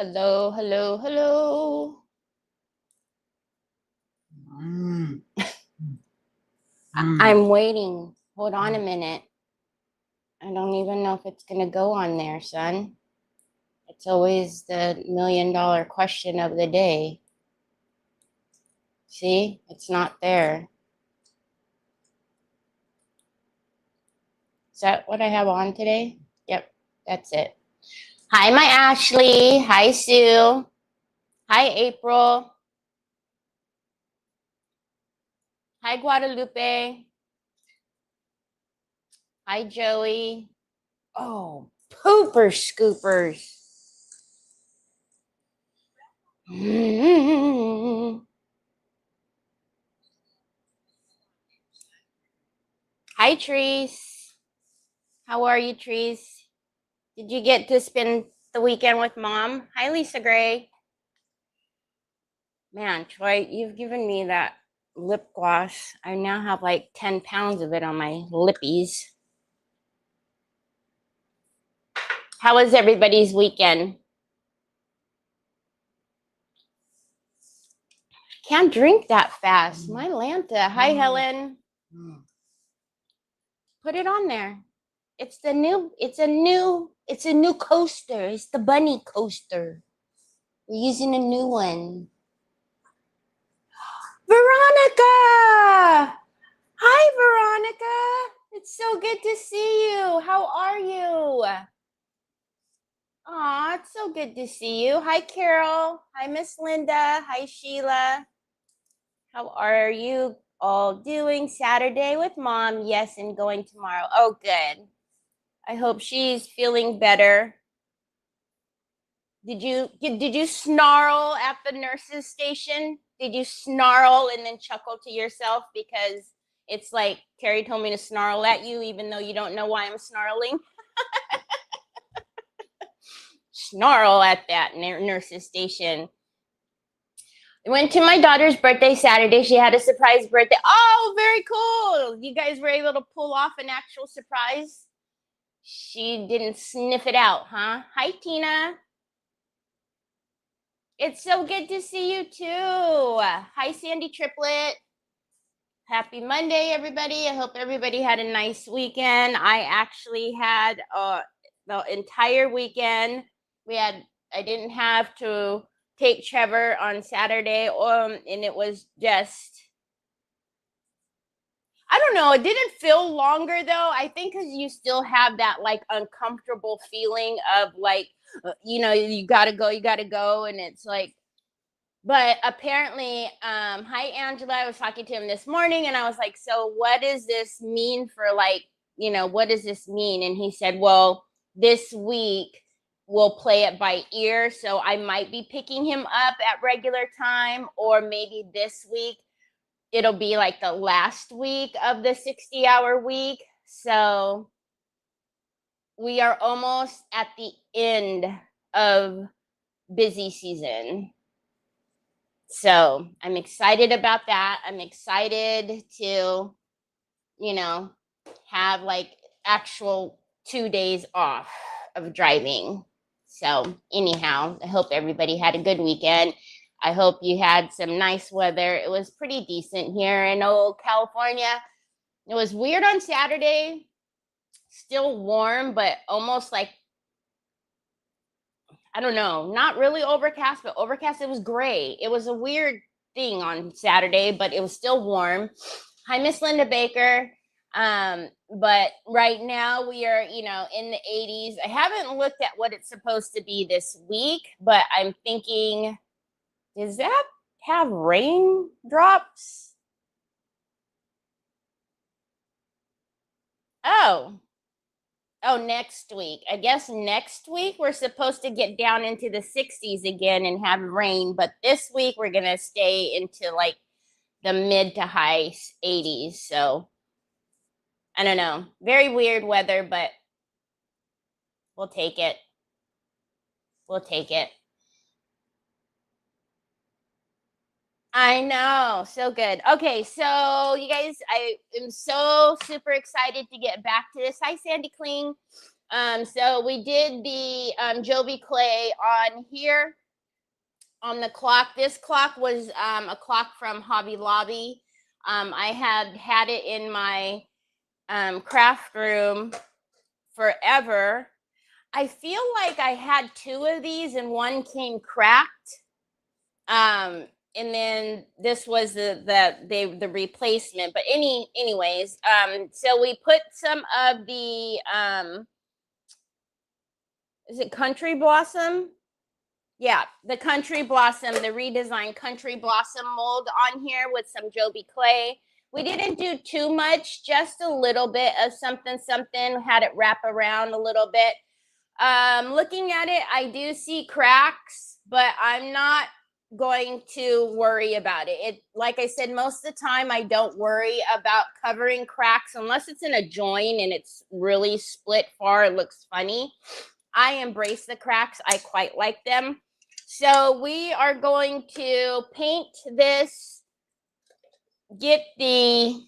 Hello, hello, hello. Mm. I'm waiting. Hold on a minute. I don't even know if it's going to go on there, son. It's always the $1,000,000 question of the day. See, it's not there. Is that what I have on today? Yep, that's it. Hi, my Ashley. Hi, Sue. Hi, April. Hi, Guadalupe. Hi, Joey. Oh, pooper scoopers. Hi, Trees. How are you, Trees? Did you get to spend the weekend with Mom? Hi, Lisa Gray. Man, Troy, you've given me that lip gloss. I now have like 10 pounds of it on my lippies. How was everybody's weekend? Can't drink that fast. My Lanta. Hi, Helen. Put it on there. It's a new coaster. It's the bunny coaster. We're using a new one. Veronica! Hi, Veronica. It's so good to see you. How are you? Aw, it's so good to see you. Hi, Carol. Hi, Miss Linda. Hi, Sheila. How are you all doing? Saturday with Mom. Yes, and going tomorrow. Oh, good. I hope she's feeling better. Did you snarl at the nurse's station? Did you snarl and then chuckle to yourself because it's like Terry told me to snarl at you even though you don't know why I'm snarling? Snarl at that nurse's station. I went to my daughter's birthday Saturday. She had a surprise birthday. Oh, very cool. You guys were able to pull off an actual surprise. She didn't sniff it out, huh? Hi, Tina. It's so good to see you too. Hi, Sandy Triplet. Happy Monday, everybody. I hope everybody had a nice weekend. I actually had the entire weekend. I didn't have to take Trevor on Saturday, and it was just, I don't know. It didn't feel longer though. I think because you still have that like uncomfortable feeling of like, you gotta go, and it's like, but apparently, hi Angela. I was talking to him this morning, and I was like, "So, what does this mean for like, what does this mean?" And he said, "Well, this week we'll play it by ear, so I might be picking him up at regular time, or maybe this week it'll be like the last week of the 60-hour week. So we are almost at the end of busy season." So I'm excited about that. I'm excited to, have like actual 2 days off of driving. So anyhow, I hope everybody had a good weekend. I hope you had some nice weather. It was pretty decent here in old California. It was weird on Saturday, still warm, but almost like, I don't know, not really overcast, but overcast. It was gray. It was a weird thing on Saturday, but it was still warm. Hi, Miss Linda Baker. But right now we are, in the 80s. I haven't looked at what it's supposed to be this week, but I'm thinking, does that have raindrops? Oh, next week. I guess next week we're supposed to get down into the 60s again and have rain, but this week we're going to stay into like the mid to high 80s. So I don't know. Very weird weather, but we'll take it. We'll take it. I know. So good. Okay, so you guys, I am so super excited to get back to this. Hi, Sandy Kling. So we did the Jovi clay on here on the clock. This clock was a clock from Hobby Lobby. I had it in my craft room forever. I feel like I had two of these and one came cracked. And then this was the replacement. But anyways, so we put some of the is it Country Blossom? Yeah, the Country Blossom, the redesigned Country Blossom mold on here with some Jovi clay. We didn't do too much, just a little bit of something, had it wrap around a little bit. Looking at it, I do see cracks, but I'm not going to worry about it. Like I said, most of the time I don't worry about covering cracks unless it's in a join and it's really split far, it looks funny. I embrace the cracks. I quite like them. So we are going to paint this, get the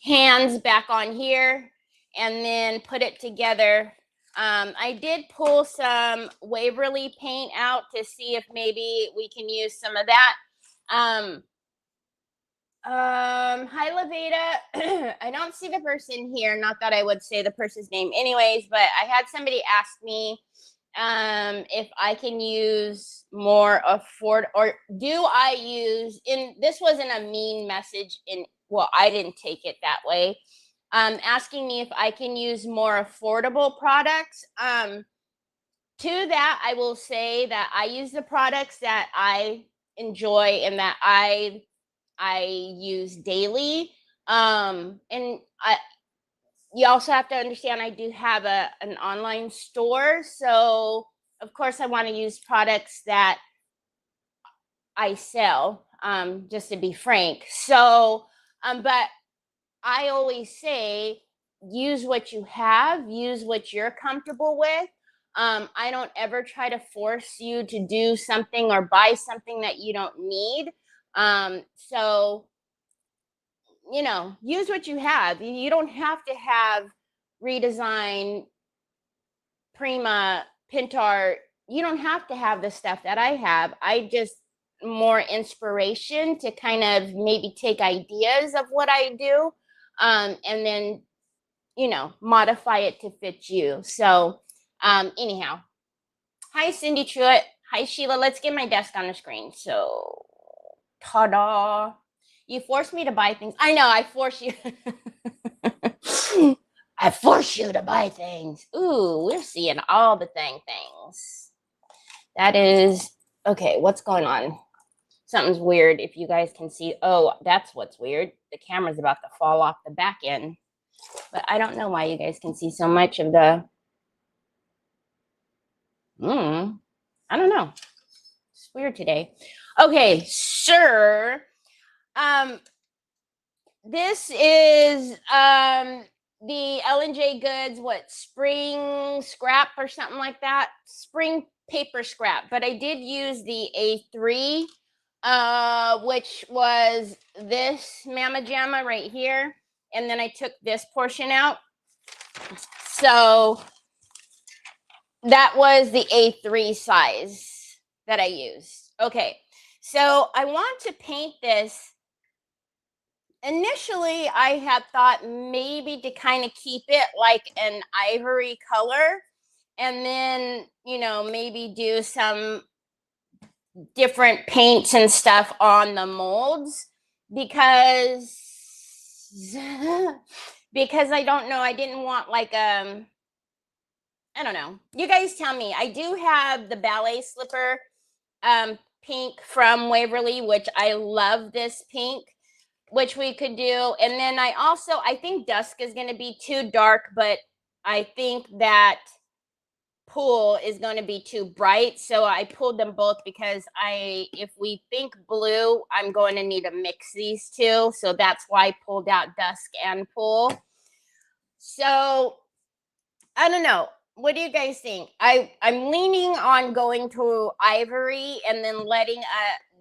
hands back on here, and then put it together. I did pull some Waverly paint out to see if maybe we can use some of that. Hi, Leveda. I don't see the person here. Not that I would say the person's name anyways, but I had somebody ask me if I can use more or do I use this wasn't a mean message well, I didn't take it that way. Asking me if I can use more affordable products. To that, I will say that I use the products that I enjoy and that I use daily. And you also have to understand I do have an online store. So of course I want to use products that I sell, just to be frank. So, but I always say, use what you have, use what you're comfortable with. I don't ever try to force you to do something or buy something that you don't need. So, use what you have. You don't have to have redesign, Prima, Pintar. You don't have to have the stuff that I have. I just more inspiration to kind of maybe take ideas of what I do, and then modify it to fit you. So anyhow, hi Cindy Truitt, hi Sheila. Let's get my desk on the screen. So ta-da. You forced me to buy things. I know, I force you. I force you to buy things. Ooh, we're seeing all the things. That is, okay, what's going on? Something's weird. If you guys can see, oh, that's what's weird. The camera's about to fall off the back end. But I don't know why you guys can see so much of the, I don't know. It's weird today. Okay, sure. This is the L&J Goods, spring scrap or something like that. Spring paper scrap. But I did use the A3, which was this Mama Jamma right here. And then I took this portion out. So that was the A3 size that I used. Okay, so I want to paint this. Initially, I had thought maybe to kind of keep it like an ivory color and then, maybe do some different paints and stuff on the molds because I don't know, I didn't want like I don't know. You guys tell me. I do have the ballet slipper pink from Waverly, which I love this pink, which we could do. And then I think dusk is going to be too dark, but I think that pool is going to be too bright. So I pulled them both because if we think blue, I'm going to need to mix these two. So that's why I pulled out dusk and pool. So I don't know. What do you guys think? I'm leaning on going to ivory and then letting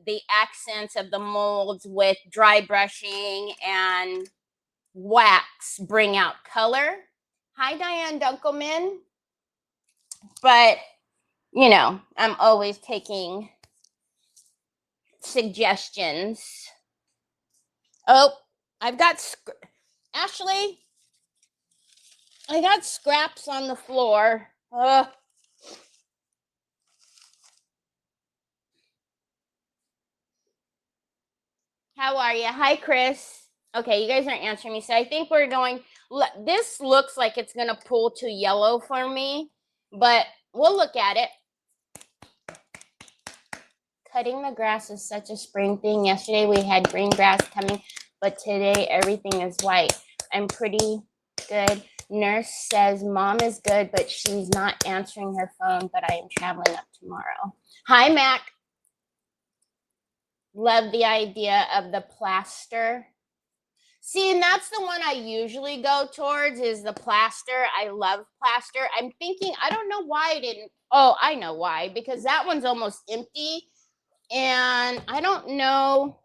the accents of the molds with dry brushing and wax bring out color. Hi, Diane Dunkelman. But, you know, I'm always taking suggestions. Oh, I've got, Ashley, I got scraps on the floor. How are you? Hi, Chris. Okay, you guys aren't answering me. So I think we're going, this looks like it's going to pull to yellow for me, but we'll look at it. Cutting the grass is such a spring thing. Yesterday we had green grass coming, but today everything is white. I'm pretty good. Nurse says mom is good, but she's not answering her phone, but I am traveling up tomorrow. Hi, Mac. Love the idea of the plaster. See, and that's the one I usually go towards is the plaster. I love plaster. I'm thinking, I don't know why I didn't. Oh, I know why. Because that one's almost empty. And I don't know.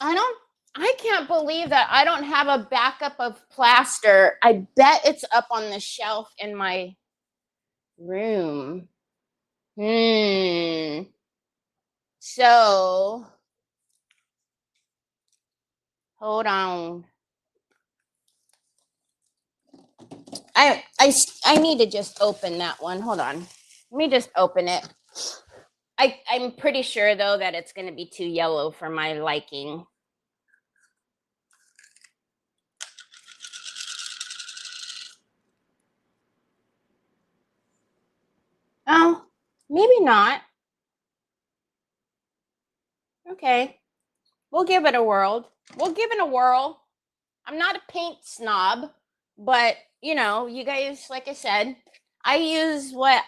I can't believe that I don't have a backup of plaster. I bet it's up on the shelf in my room. So, hold on. I need to just open that one. Hold on. Let me just open it. I'm pretty sure though that it's going to be too yellow for my liking. Oh, maybe not. Okay. We'll give it a whirl. We'll give it a whirl. I'm not a paint snob, but you know, you guys, like I said, I use with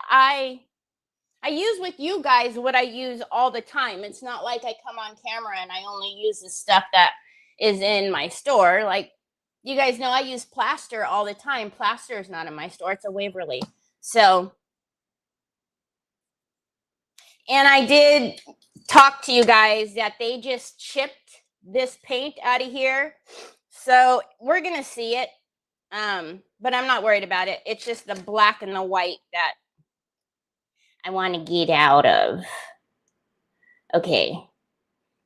you guys what I use all the time. It's not like I come on camera and I only use the stuff that is in my store. Like you guys know I use plaster all the time. Plaster is not in my store. It's a Waverly. So, and I did talk to you guys that they just chipped this paint out of here. So we're going to see it. But I'm not worried about it. It's just the black and the white that I want to get out of. Okay.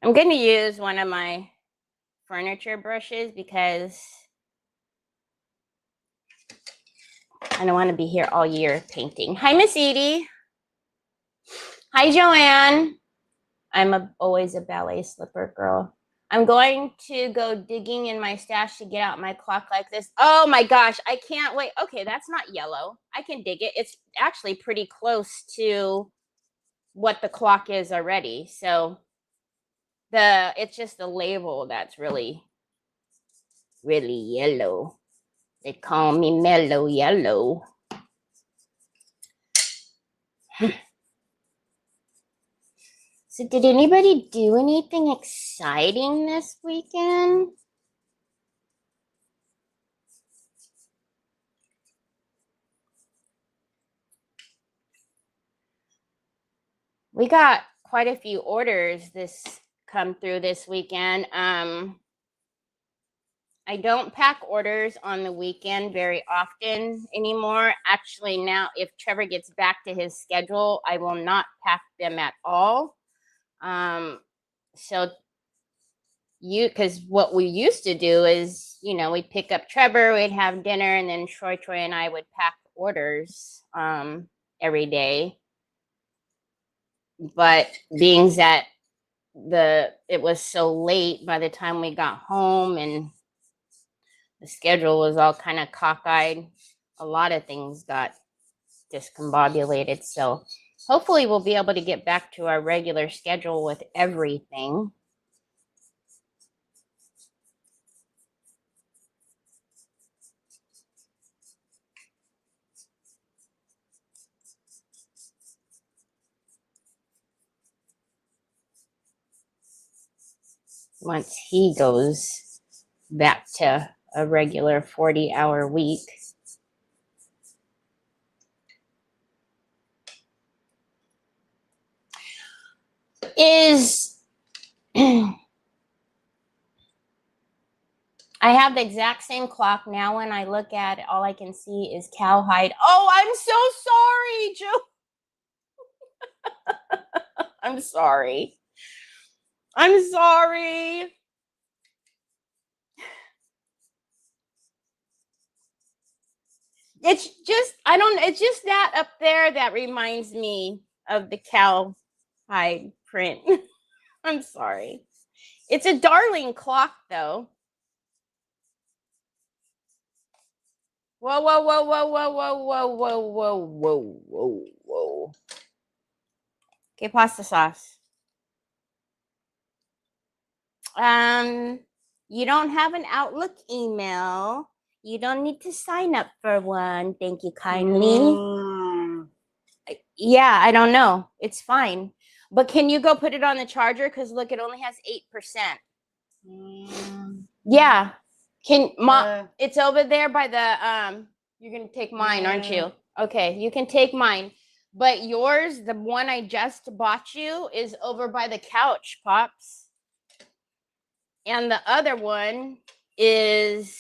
I'm going to use one of my furniture brushes because I don't want to be here all year painting. Hi, Miss Edie. Hi, Joanne. I'm always a ballet slipper girl. I'm going to go digging in my stash to get out my clock like this. Oh my gosh, I can't wait. Okay, that's not yellow. I can dig it. It's actually pretty close to what the clock is already. So it's just the label that's really yellow. They call me mellow yellow. So did anybody do anything exciting this weekend? We got quite a few orders come through this weekend. I don't pack orders on the weekend very often anymore. Actually, now if Trevor gets back to his schedule, I will not pack them at all. So because what we used to do is, you know, we'd pick up Trevor, we'd have dinner, and then Troy and I would pack orders every day. But being that it was so late by the time we got home and the schedule was all kind of cockeyed, a lot of things got discombobulated. So hopefully we'll be able to get back to our regular schedule with everything. Once he goes back to a regular 40-hour week. Is I have the exact same clock now. When I look at it, all I can see is cowhide. Oh, I'm so sorry, Joe. I'm sorry. I'm sorry. It's just, I don't, it's just that up there that reminds me of the cowhide print. I'm sorry. It's a darling clock, though. Whoa, whoa, whoa, whoa, whoa, whoa, whoa, whoa, whoa, whoa, whoa, whoa. Okay, pasta sauce. You don't have an Outlook email. You don't need to sign up for one. Thank you kindly. Yeah, I don't know. It's fine. But can you go put it on the charger? Because look, it only has 8%. Yeah. Can mom it's over there by the you're gonna take mine, aren't you? Okay, you can take mine. But yours, the one I just bought you, is over by the couch, Pops. And the other one is,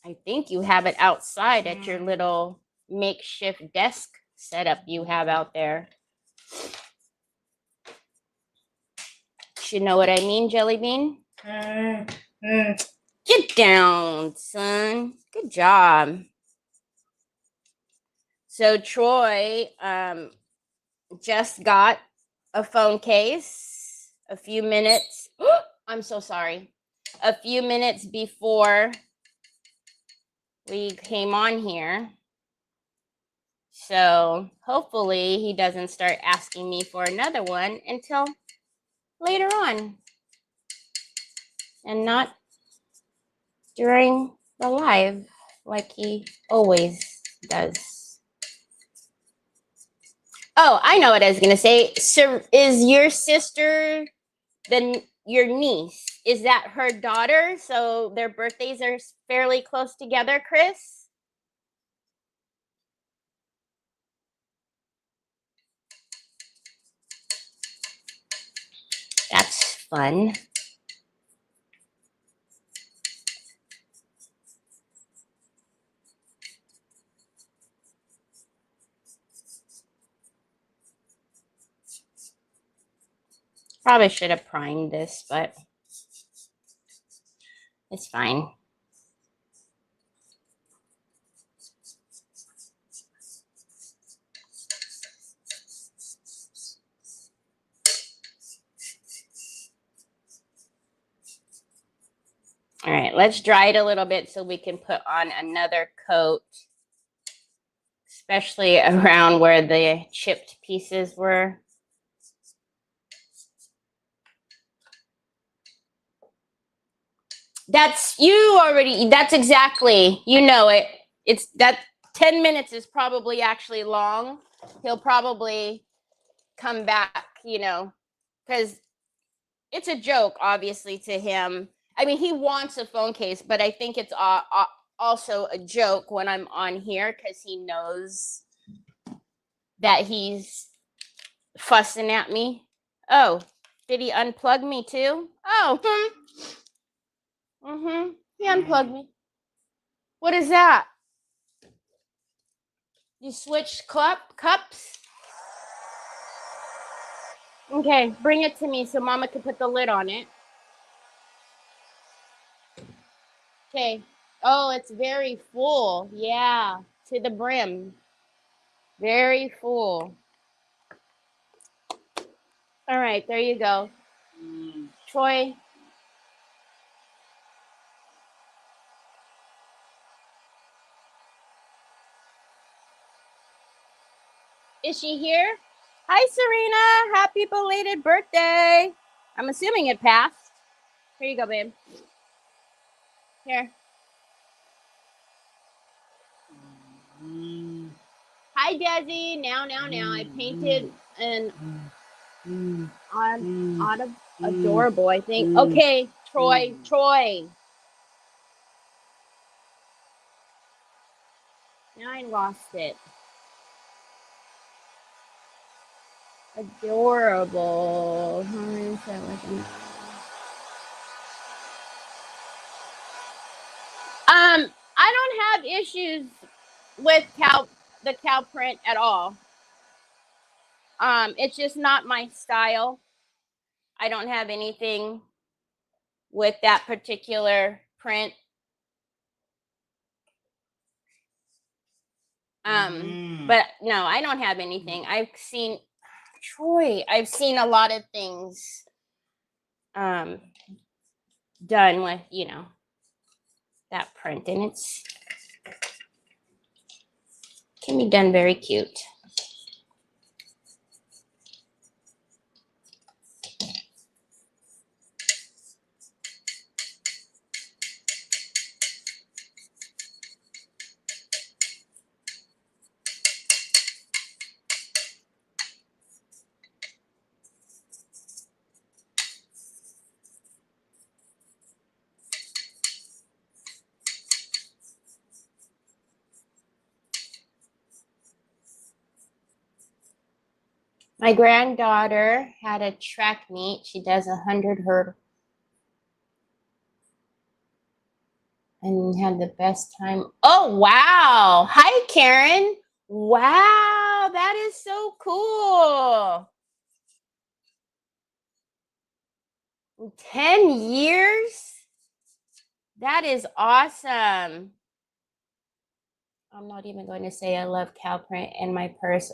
I think you have it outside at your little makeshift desk setup you have out there. You know what I mean, Jelly Bean? Get down, son. Good job. So Troy just got a phone case a few minutes. I'm so sorry. A few minutes before we came on here. So hopefully he doesn't start asking me for another one until later on. And not during the live like he always does. Oh, I know what I was going to say. So is your sister your niece? Is that her daughter? So their birthdays are fairly close together, Chris? That's fun. Probably should have primed this, but it's fine. All right, let's dry it a little bit so we can put on another coat, especially around where the chipped pieces were. That's exactly, you know it. It's that 10 minutes is probably actually long. He'll probably come back, because it's a joke, obviously, to him. I mean, he wants a phone case, but I think it's also a joke when I'm on here because he knows that he's fussing at me. Oh, did he unplug me too? Oh, he unplugged me. What is that? You switched cups? Okay, bring it to me so Mama can put the lid on it. Okay. Oh, it's very full. Yeah, to the brim. Very full. All right, there you go. Troy. Is she here? Hi, Serena. Happy belated birthday. I'm assuming it passed. Here you go, babe. Here. Hi, Desi. Now. I painted an adorable, I think. Okay, Troy. Now I lost it. Adorable. I don't have issues with the cow print at all. It's just not my style. I don't have anything with that particular print. But no, I don't have anything. I've seen Troy, I've seen a lot of things done with, you know, that print, and it's can be done very cute. My granddaughter had a track meet. She does 100 hurdles and had the best time. Oh, wow. Hi, Karen. Wow, that is so cool. 10 years? That is awesome. I'm not even going to say I love cow print in my purse.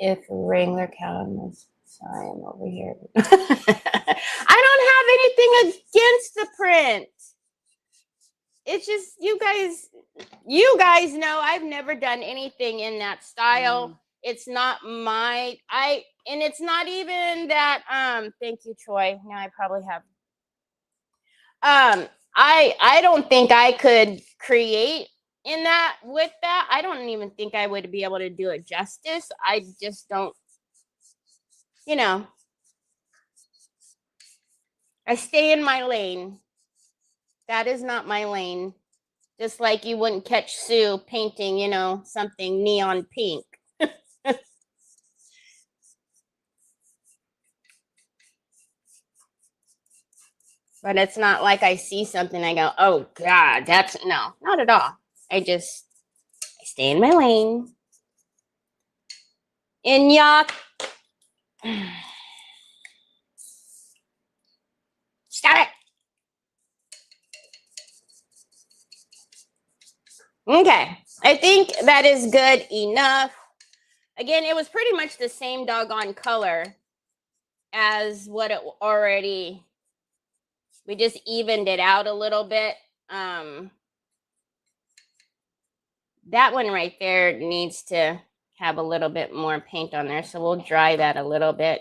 If Wrangler cow was I'm over here. I don't have anything against the print. It's just you guys know I've never done anything in that style. It's not my and it's not even that thank you, Troy. Now I probably have I don't think I could create in that with that. I don't even think I would be able to do it justice. I just don't, you know. I stay in my lane. That is not my lane. Just like you wouldn't catch Sue painting, you know, something neon pink. But it's not like I see something, I go, oh God, that's no, not at all. I stay in my lane. In yuck. Stop it. Okay, I think that is good enough. Again, it was pretty much the same doggone color as what it already, we just evened it out a little bit. That one right there needs to have a little bit more paint on there, so we'll dry that a little bit.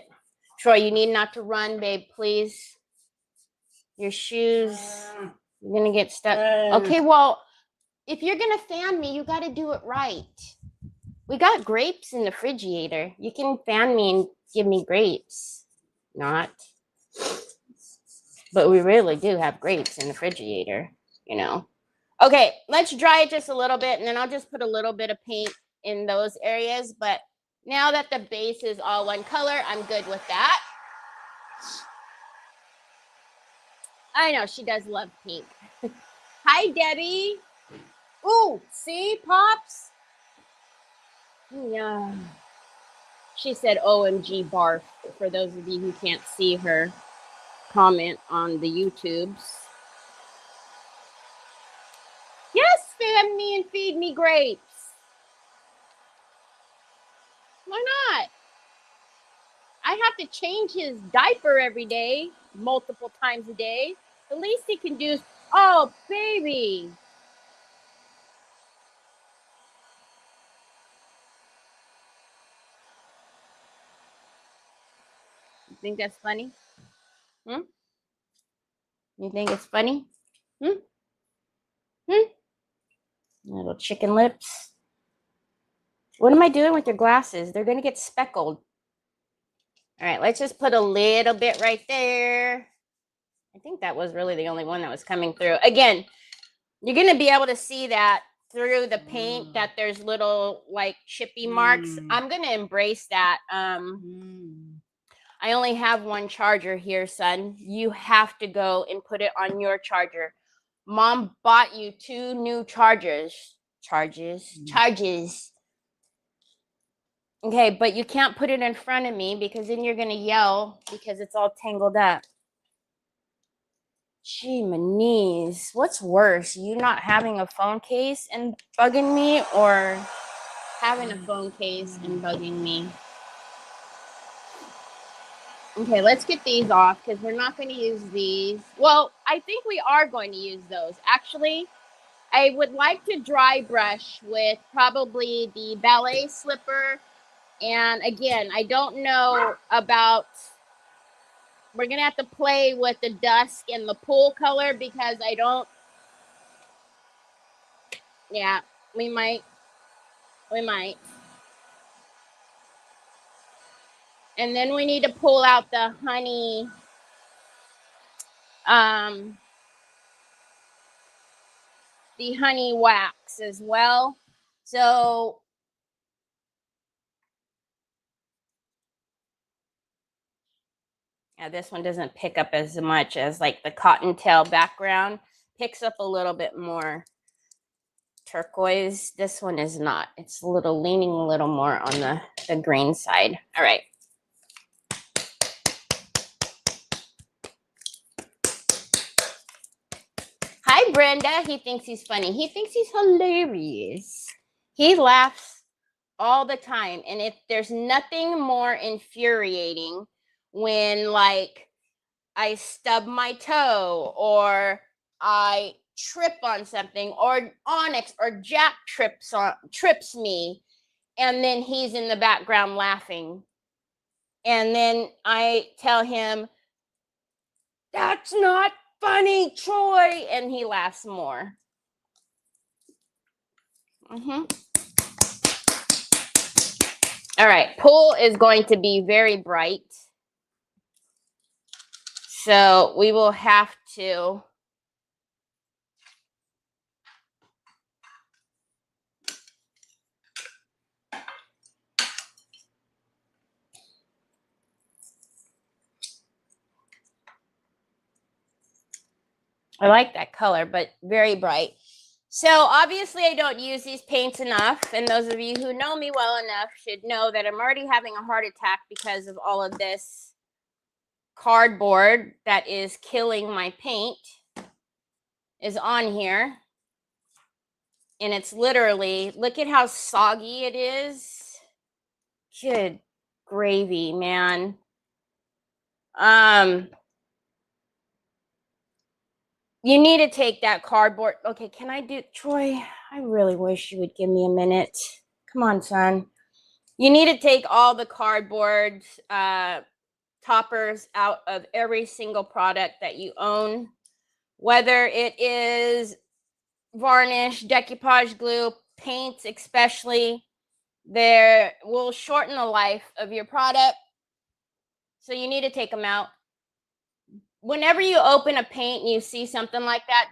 Troy, you need not to run, babe, please. Your shoes, you're gonna get stuck. Okay, well, if you're gonna fan me, you gotta do it right. We got grapes in the refrigerator. You can fan me and give me grapes. Not. But we really do have grapes in the refrigerator, you know. Okay, let's dry it just a little bit, and then I'll just put a little bit of paint in those areas. But now that the base is all one color, I'm good with that. I know, she does love pink. Hi, Debbie. Ooh, see, Pops? Yeah. She said, OMG barf, for those of you who can't see her comment on the YouTubes. Yes, fan me and feed me grapes. Why not? I have to change his diaper every day, multiple times a day. The least he can do is, oh, baby. You think that's funny? You think it's funny? Little chicken lips. What am I doing with your glasses? They're going to get speckled. All right, let's just put a little bit right there. I think that was really the only one that was coming through. Again, you're going to be able to see that through the paint that there's little like chippy marks. I'm going to embrace that. I only have one charger here, son. You have to go and put it on your charger. Mom bought you 2 new charges. Charges. Okay, but you can't put it in front of me because then you're going to yell because it's all tangled up. Gee, my knees. What's worse, you not having a phone case and bugging me, or having a phone case and bugging me? Okay, let's get these off because we're not going to use these. Well, I think we are going to use those. Actually, I would like to dry brush with probably the ballet slipper. And again, I don't know about, we're going to have to play with the dusk and the pool color because I don't, yeah, we might. And then we need to pull out the honey, the honey wax as well. So yeah, this one doesn't pick up as much as like the cottontail background. Picks up a little bit more turquoise. This one is not. It's leaning a little more on the green side. All right. Hi, Brenda. He thinks he's funny. He thinks he's hilarious. He laughs all the time. And if there's nothing more infuriating when like I stub my toe or I trip on something or Onyx or Jack trips me, and then he's in the background laughing. And then I tell him, "That's not funny, Troy," and he laughs more. All right, pool is going to be very bright. So we will have to I like that color, but very bright. So obviously I don't use these paints enough. And those of you who know me well enough should know that I'm already having a heart attack because of all of this cardboard that is killing my paint is on here. And it's literally, look at how soggy it is. Good gravy, man. You need to take that cardboard. Okay, can I do, Troy? I really wish you would give me a minute. Come on, son. You need to take all the cardboard toppers out of every single product that you own, whether it is varnish, decoupage glue, paints especially. They will shorten the life of your product. So you need to take them out. Whenever you open a paint and you see something like that,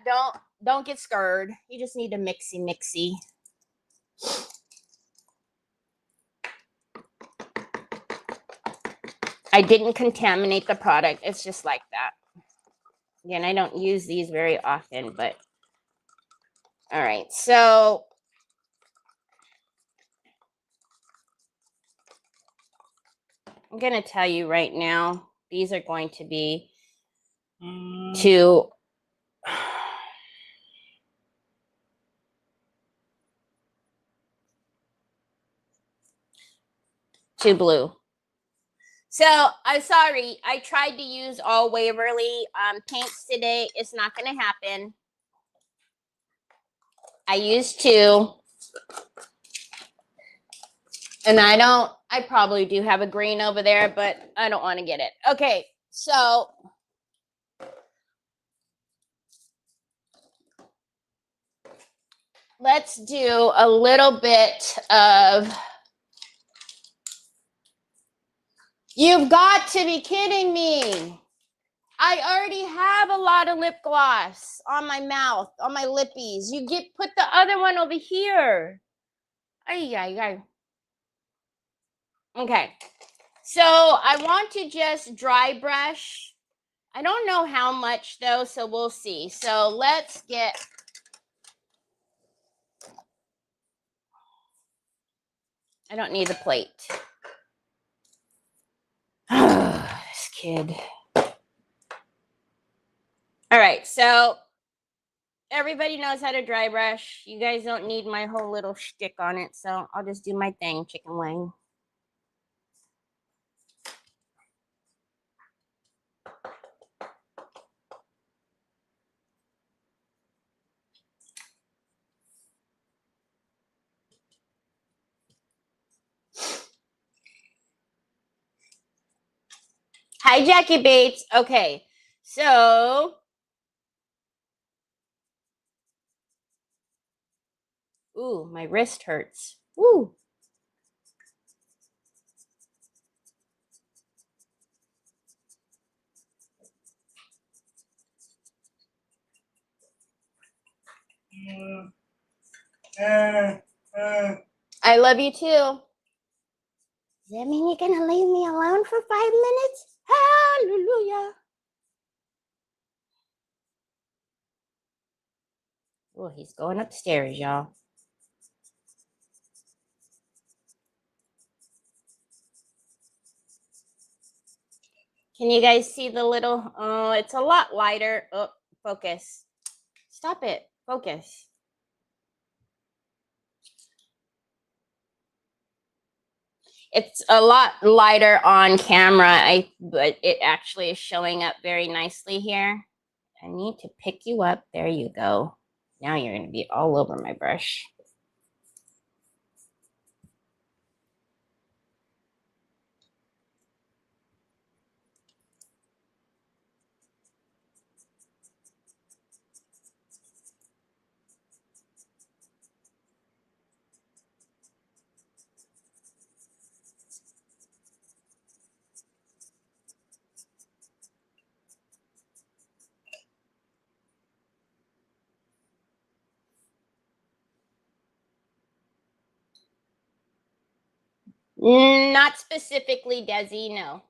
don't get scared. You just need to mixy. I didn't contaminate the product. It's just like that. Again, I don't use these very often, but all right. So I'm going to tell you right now, these are going to be too blue. So I'm sorry. I tried to use all Waverly paints today. It's not going to happen. I used 2. And I probably do have a green over there, but I don't want to get it. Okay, so let's do a little bit of, you've got to be kidding me. I already have a lot of lip gloss on my mouth, on my lippies. You put the other one over here. Ay. Okay, so I want to just dry brush. I don't know how much though, so we'll see. So let's get, I don't need the plate. This kid. All right, so everybody knows how to dry brush. You guys don't need my whole little shtick on it, so I'll just do my thing, chicken wing. Hi, Jackie Bates. Okay, so ooh, my wrist hurts. Ooh. I love you too. Does that mean you're gonna leave me alone for 5 minutes? Hallelujah. Oh, he's going upstairs, y'all. Can you guys see the little, oh, it's a lot lighter. Oh, focus. Stop it. Focus. It's a lot lighter on camera, but it actually is showing up very nicely here. I need to pick you up. There you go. Now you're going to be all over my brush. Not specifically, Desi, no.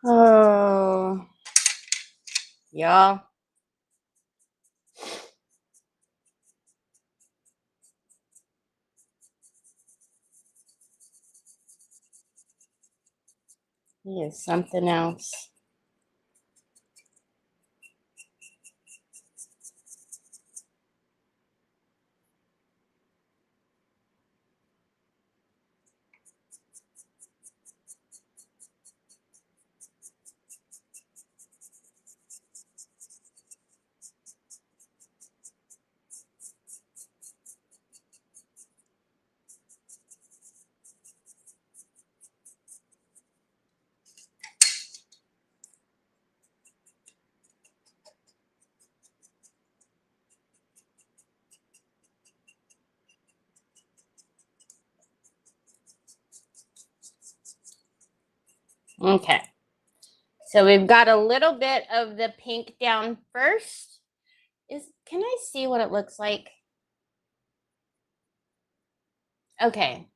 Oh, y'all. He is something else. Okay. So we've got a little bit of the pink down first. Can I see what it looks like? Okay.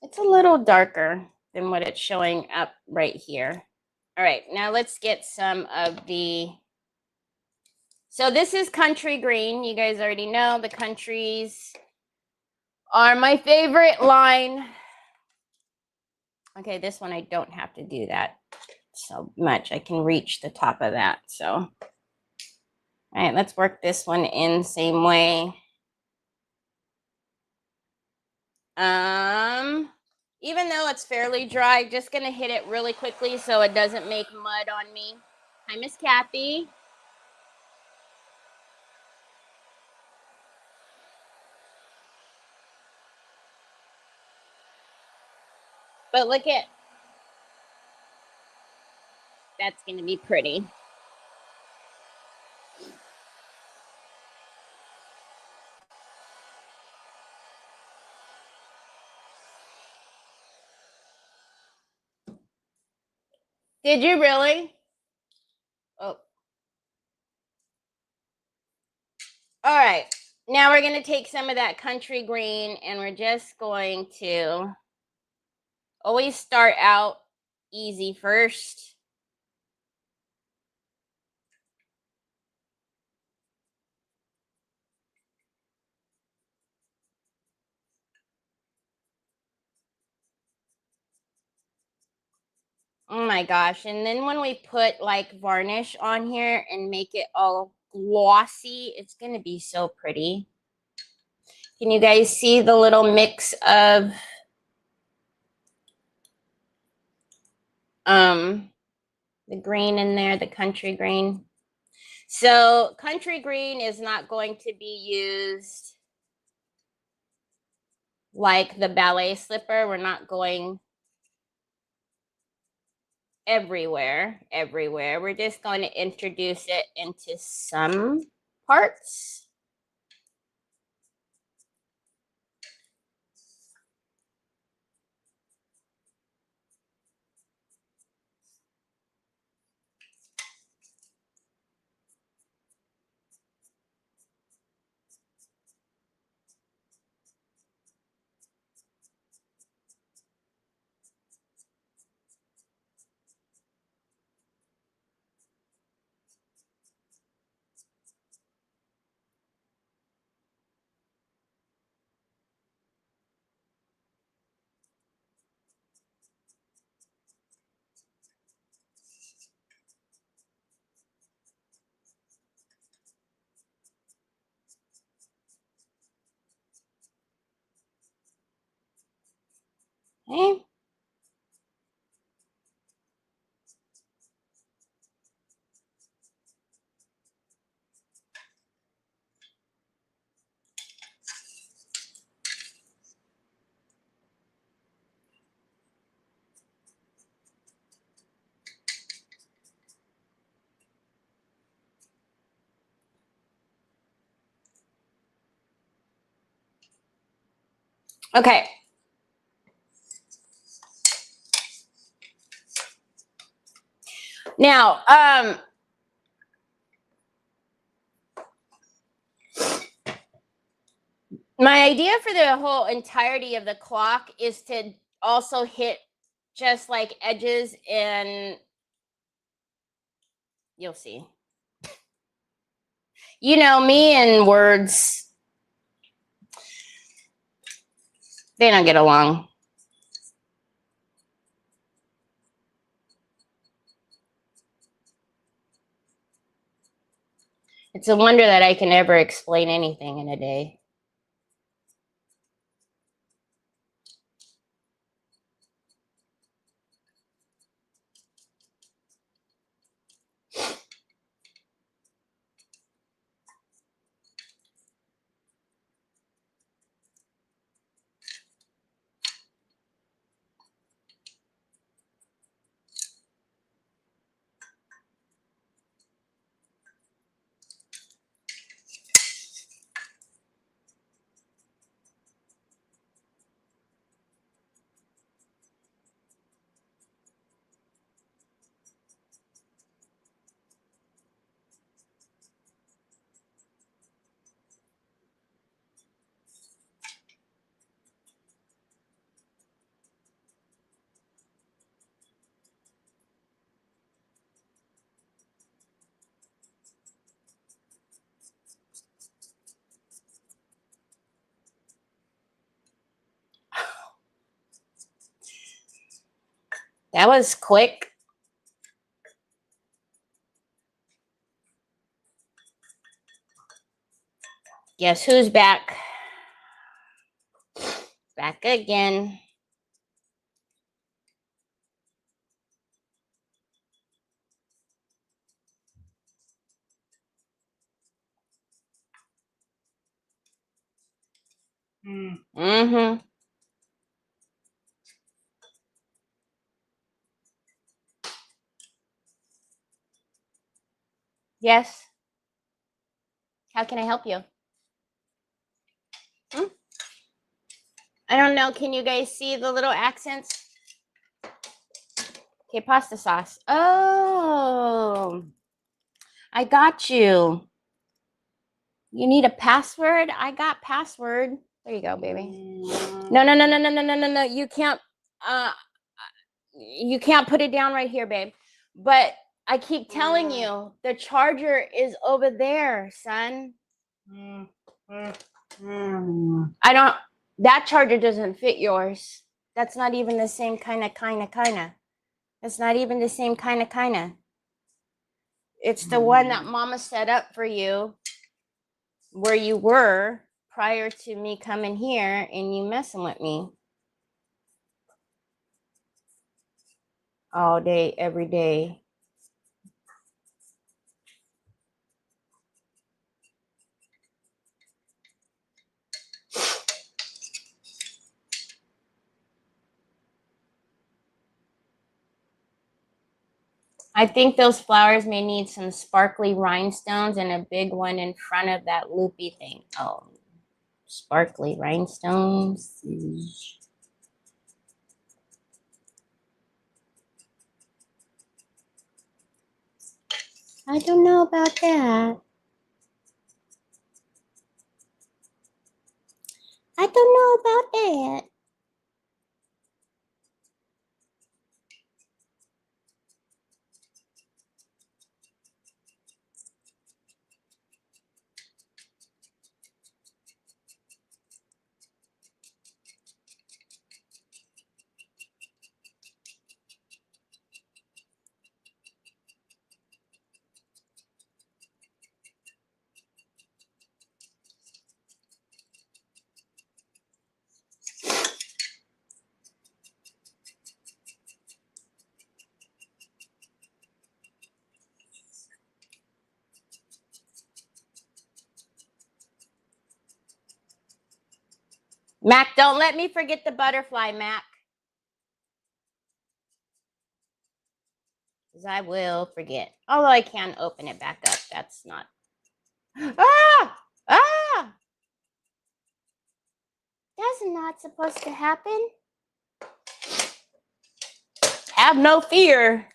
It's a little darker than what it's showing up right here. All right, now let's get some of the, so this is country green. You guys already know the countries are my favorite line. Okay, this one I don't have to do that so much. I can reach the top of that. So, all right, let's work this one in same way. Even though it's fairly dry, just gonna hit it really quickly so it doesn't make mud on me. Hi, Miss Kathy. But look at, that's going to be pretty. Did you really? Oh. All right. Now we're going to take some of that country green and we're just going to always start out easy first. Oh my gosh. And then when we put like varnish on here and make it all glossy, it's going to be so pretty. Can you guys see the little mix of the green in there, the country green? So country green is not going to be used like the ballet slipper. We're not going everywhere. We're just going to introduce it into some parts. Okay. Okay. Now, my idea for the whole entirety of the clock is to also hit just like edges, and you'll see. You know, me and words, they don't get along. It's a wonder that I can ever explain anything in a day. That was quick. Guess who's back? Back again. Mm-hmm. Yes. How can I help you? Hmm? I don't know. Can you guys see the little accents? Okay, pasta sauce. Oh, I got you. You need a password? I got password. There you go, baby. No, no, no, no, no, no, no, no, no. You can't put it down right here, babe. But I keep telling you, the charger is over there, son. That charger doesn't fit yours. That's not even the same kind of. It's not even the same kind of. It's the one that mama set up for you where you were prior to me coming here and you messing with me all day, every day. I think those flowers may need some sparkly rhinestones and a big one in front of that loopy thing. Oh, sparkly rhinestones. I don't know about that. I don't know about that. Mac, don't let me forget the butterfly, Mac. Because I will forget. Although I can open it back up. That's not. Ah! Ah! That's not supposed to happen. Have no fear.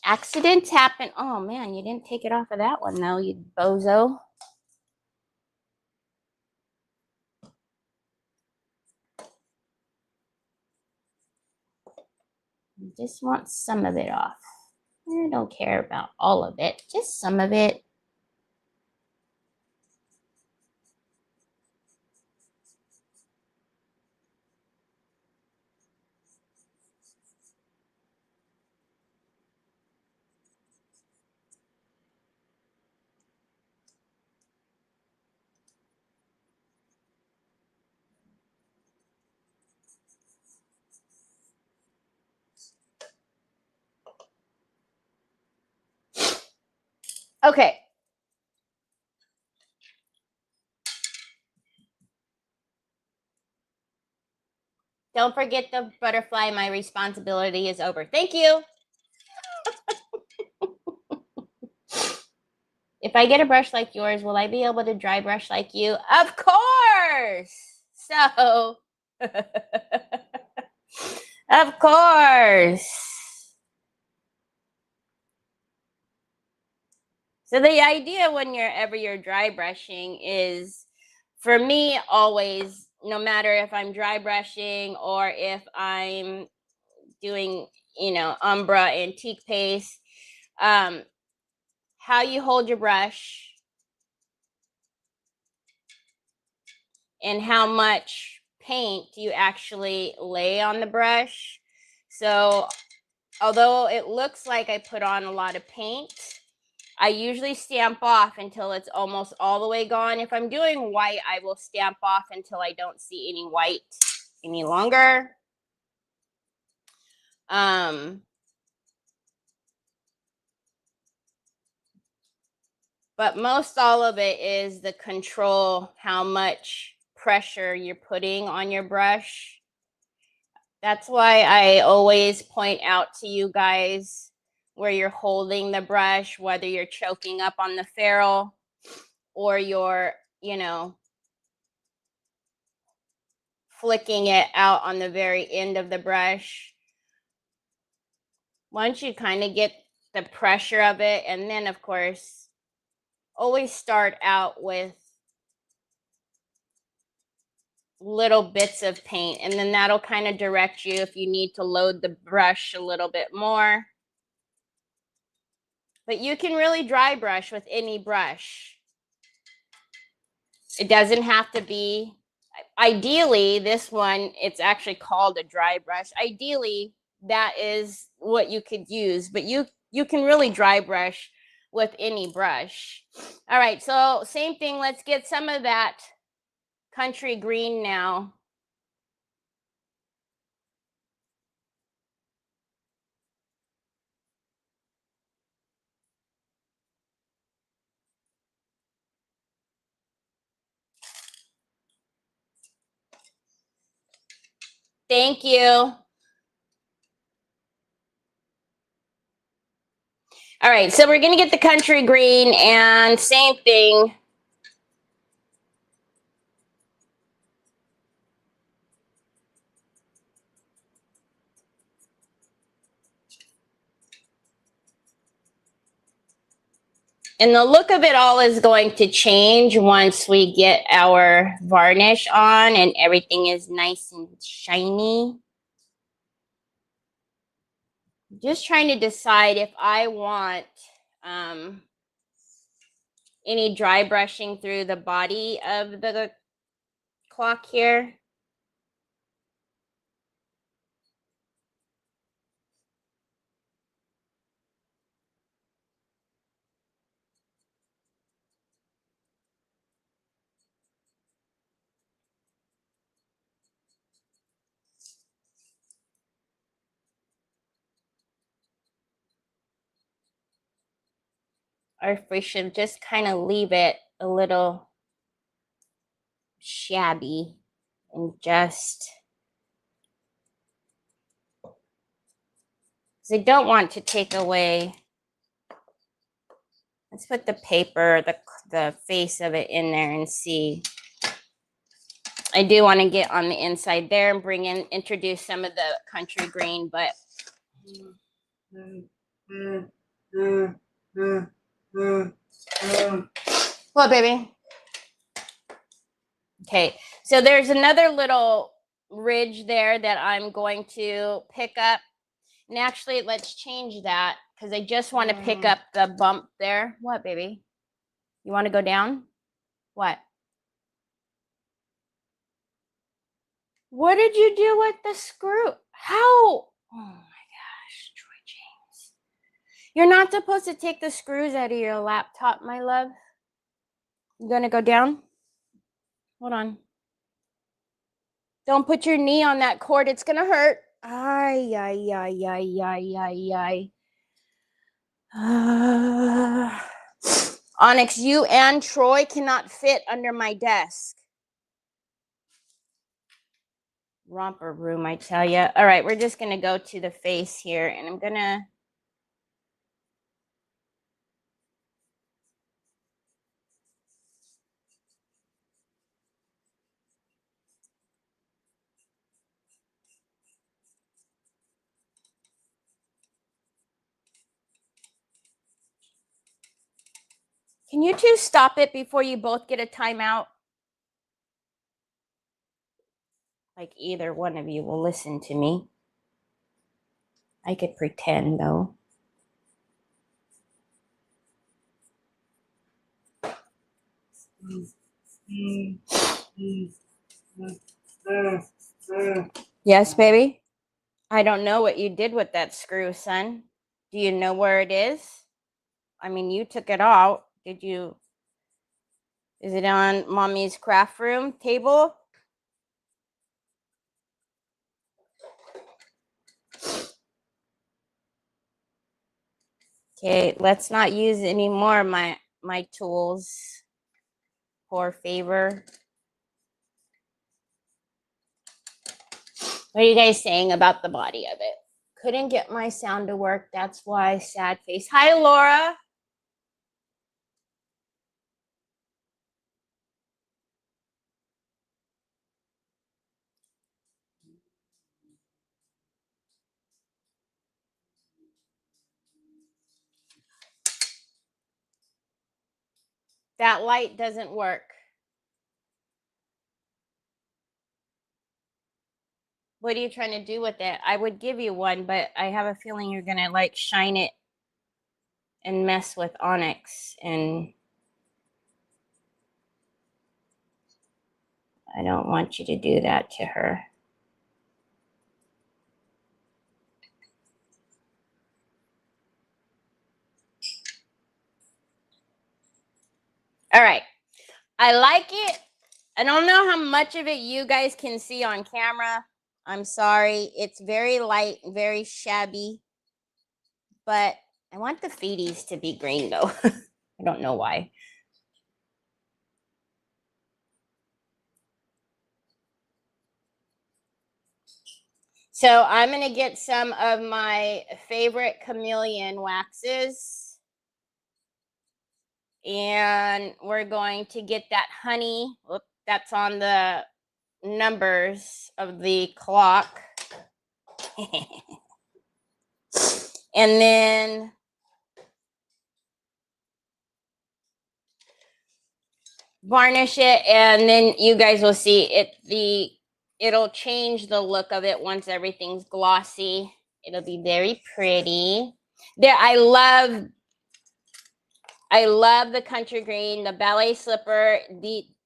Accidents happen. Oh man, you didn't take it off of that one though, you bozo. You just want some of it off. I don't care about all of it, just some of it. Okay. Don't forget the butterfly. My responsibility is over. Thank you. If I get a brush like yours, will I be able to dry brush like you? Of course. So, of course. So the idea when you're dry brushing is, for me, always, no matter if I'm dry brushing or if I'm doing, Umbra antique paste, how you hold your brush and how much paint you actually lay on the brush. So although it looks like I put on a lot of paint, I usually stamp off until it's almost all the way gone. If I'm doing white, I will stamp off until I don't see any white any longer. But most all of it is the control, how much pressure you're putting on your brush. That's why I always point out to you guys where you're holding the brush, whether you're choking up on the ferrule or you're, you know, flicking it out on the very end of the brush. Once you kind of get the pressure of it, and then of course, always start out with little bits of paint, and then that'll kind of direct you if you need to load the brush a little bit more. But you can really dry brush with any brush. It doesn't have to be, ideally, this one, it's actually called a dry brush. Ideally, that is what you could use, but you can really dry brush with any brush. All right, so same thing. Let's get some of that country green now. Thank you. All right, so we're going to get the country green, and same thing. And the look of it all is going to change once we get our varnish on and everything is nice and shiny. Just trying to decide if I want any dry brushing through the body of the clock here. Or if we should just kind of leave it a little shabby and just, because I don't want to take away. Let's put the paper, the face of it in there and see. I do want to get on the inside there and introduce some of the country green, but what, baby? Okay, so there's another little ridge there that I'm going to pick up. And actually, let's change that because I just want to pick up the bump there. What, baby? You want to go down? What? What did you do with the screw? How? Oh my gosh, Troy James. You're not supposed to take the screws out of your laptop, my love. You gonna go down? Hold on. Don't put your knee on that cord. It's gonna hurt. Ay, ay, ay, ay, ay, ay, ay. Onyx, you and Troy cannot fit under my desk. Romper room, I tell you. All right, we're just gonna go to the face here, and I'm gonna. Can you two stop it before you both get a timeout? Like either one of you will listen to me. I could pretend though. Yes, baby? I don't know what you did with that screw, son. Do you know where it is? I mean, you took it out. Did you? Is it on mommy's craft room table? Okay, let's not use any more of my tools. Poor favor. What are you guys saying about the body of it? Couldn't get my sound to work. That's why. Sad face. Hi, Laura. That light doesn't work. What are you trying to do with it? I would give you one, but I have a feeling you're gonna like shine it and mess with Onyx, and I don't want you to do that to her. All right. I like it. I don't know how much of it you guys can see on camera. I'm sorry. It's very light, very shabby. But I want the feeties to be green though. I don't know why. So I'm going to get some of my favorite chameleon waxes. And we're going to get that honey. Whoop, that's on the numbers of the clock. And then varnish it, and then you guys will see it. It'll change the look of it once everything's glossy. It'll be very pretty. There, I love the country green, the ballet slipper.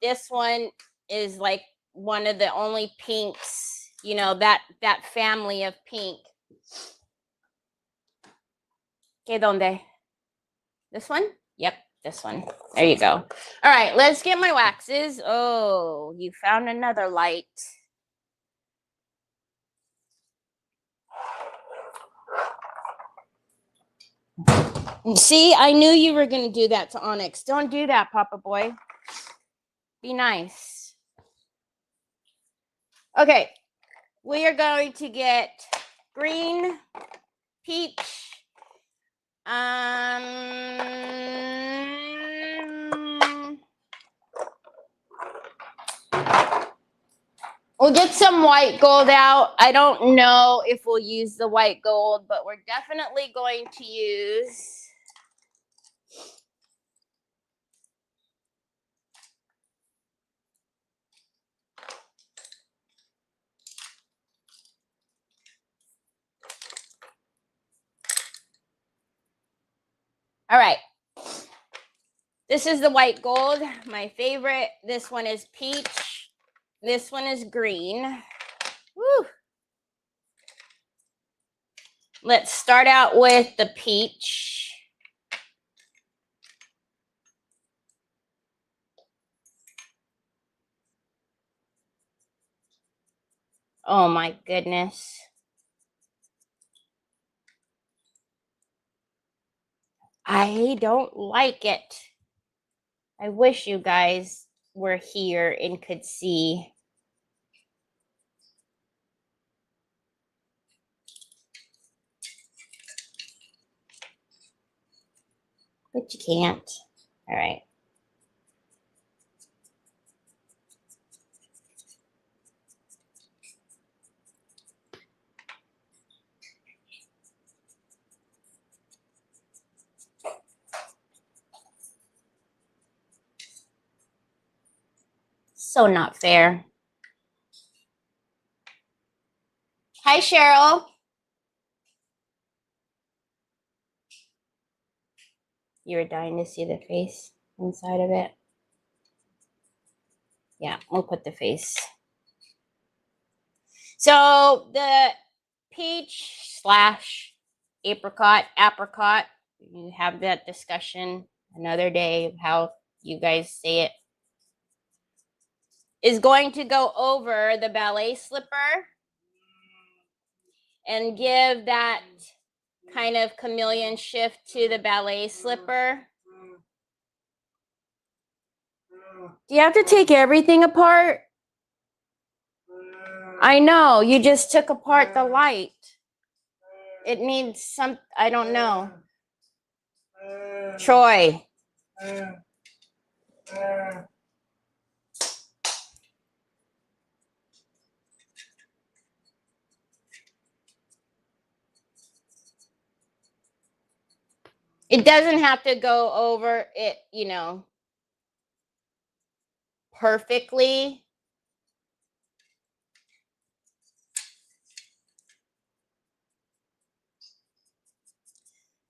This one is like one of the only pinks, you know, that family of pink. Que donde? This one? Yep, this one. There you go. All right, let's get my waxes. Oh, you found another light. See, I knew you were going to do that to Onyx. Don't do that, Papa Boy. Be nice. Okay, we are going to get green, peach, we'll get some white gold out. I don't know if we'll use the white gold, but we're definitely going to use all right. This is the white gold, my favorite. This one is peach. This one is green. Woo. Let's start out with the peach. Oh my goodness. I don't like it. I wish you guys were here and could see. But you can't. All right. So not fair. Hi, Cheryl. You were dying to see the face inside of it. Yeah, we'll put the face. So the peach / apricot, you have that discussion another day of how you guys say it, is going to go over the ballet slipper and give that kind of chameleon shift to the ballet slipper. Do you have to take everything apart? I know, you just took apart the light. It needs some, I don't know. Troy. It doesn't have to go over it, you know, perfectly.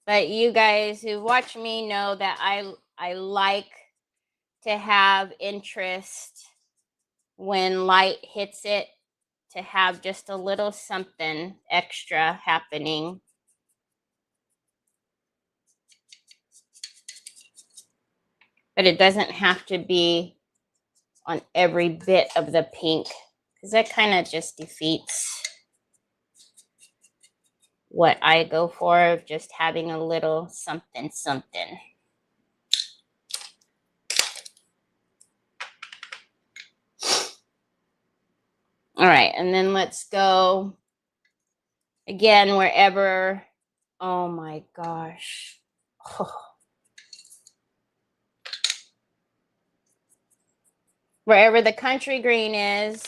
But you guys who watch me know that I like to have interest when light hits it, to have just a little something extra happening. But it doesn't have to be on every bit of the pink, because that kind of just defeats what I go for, of just having a little something something. All right, and then let's go again wherever. Oh my gosh. Oh. Wherever the country green is.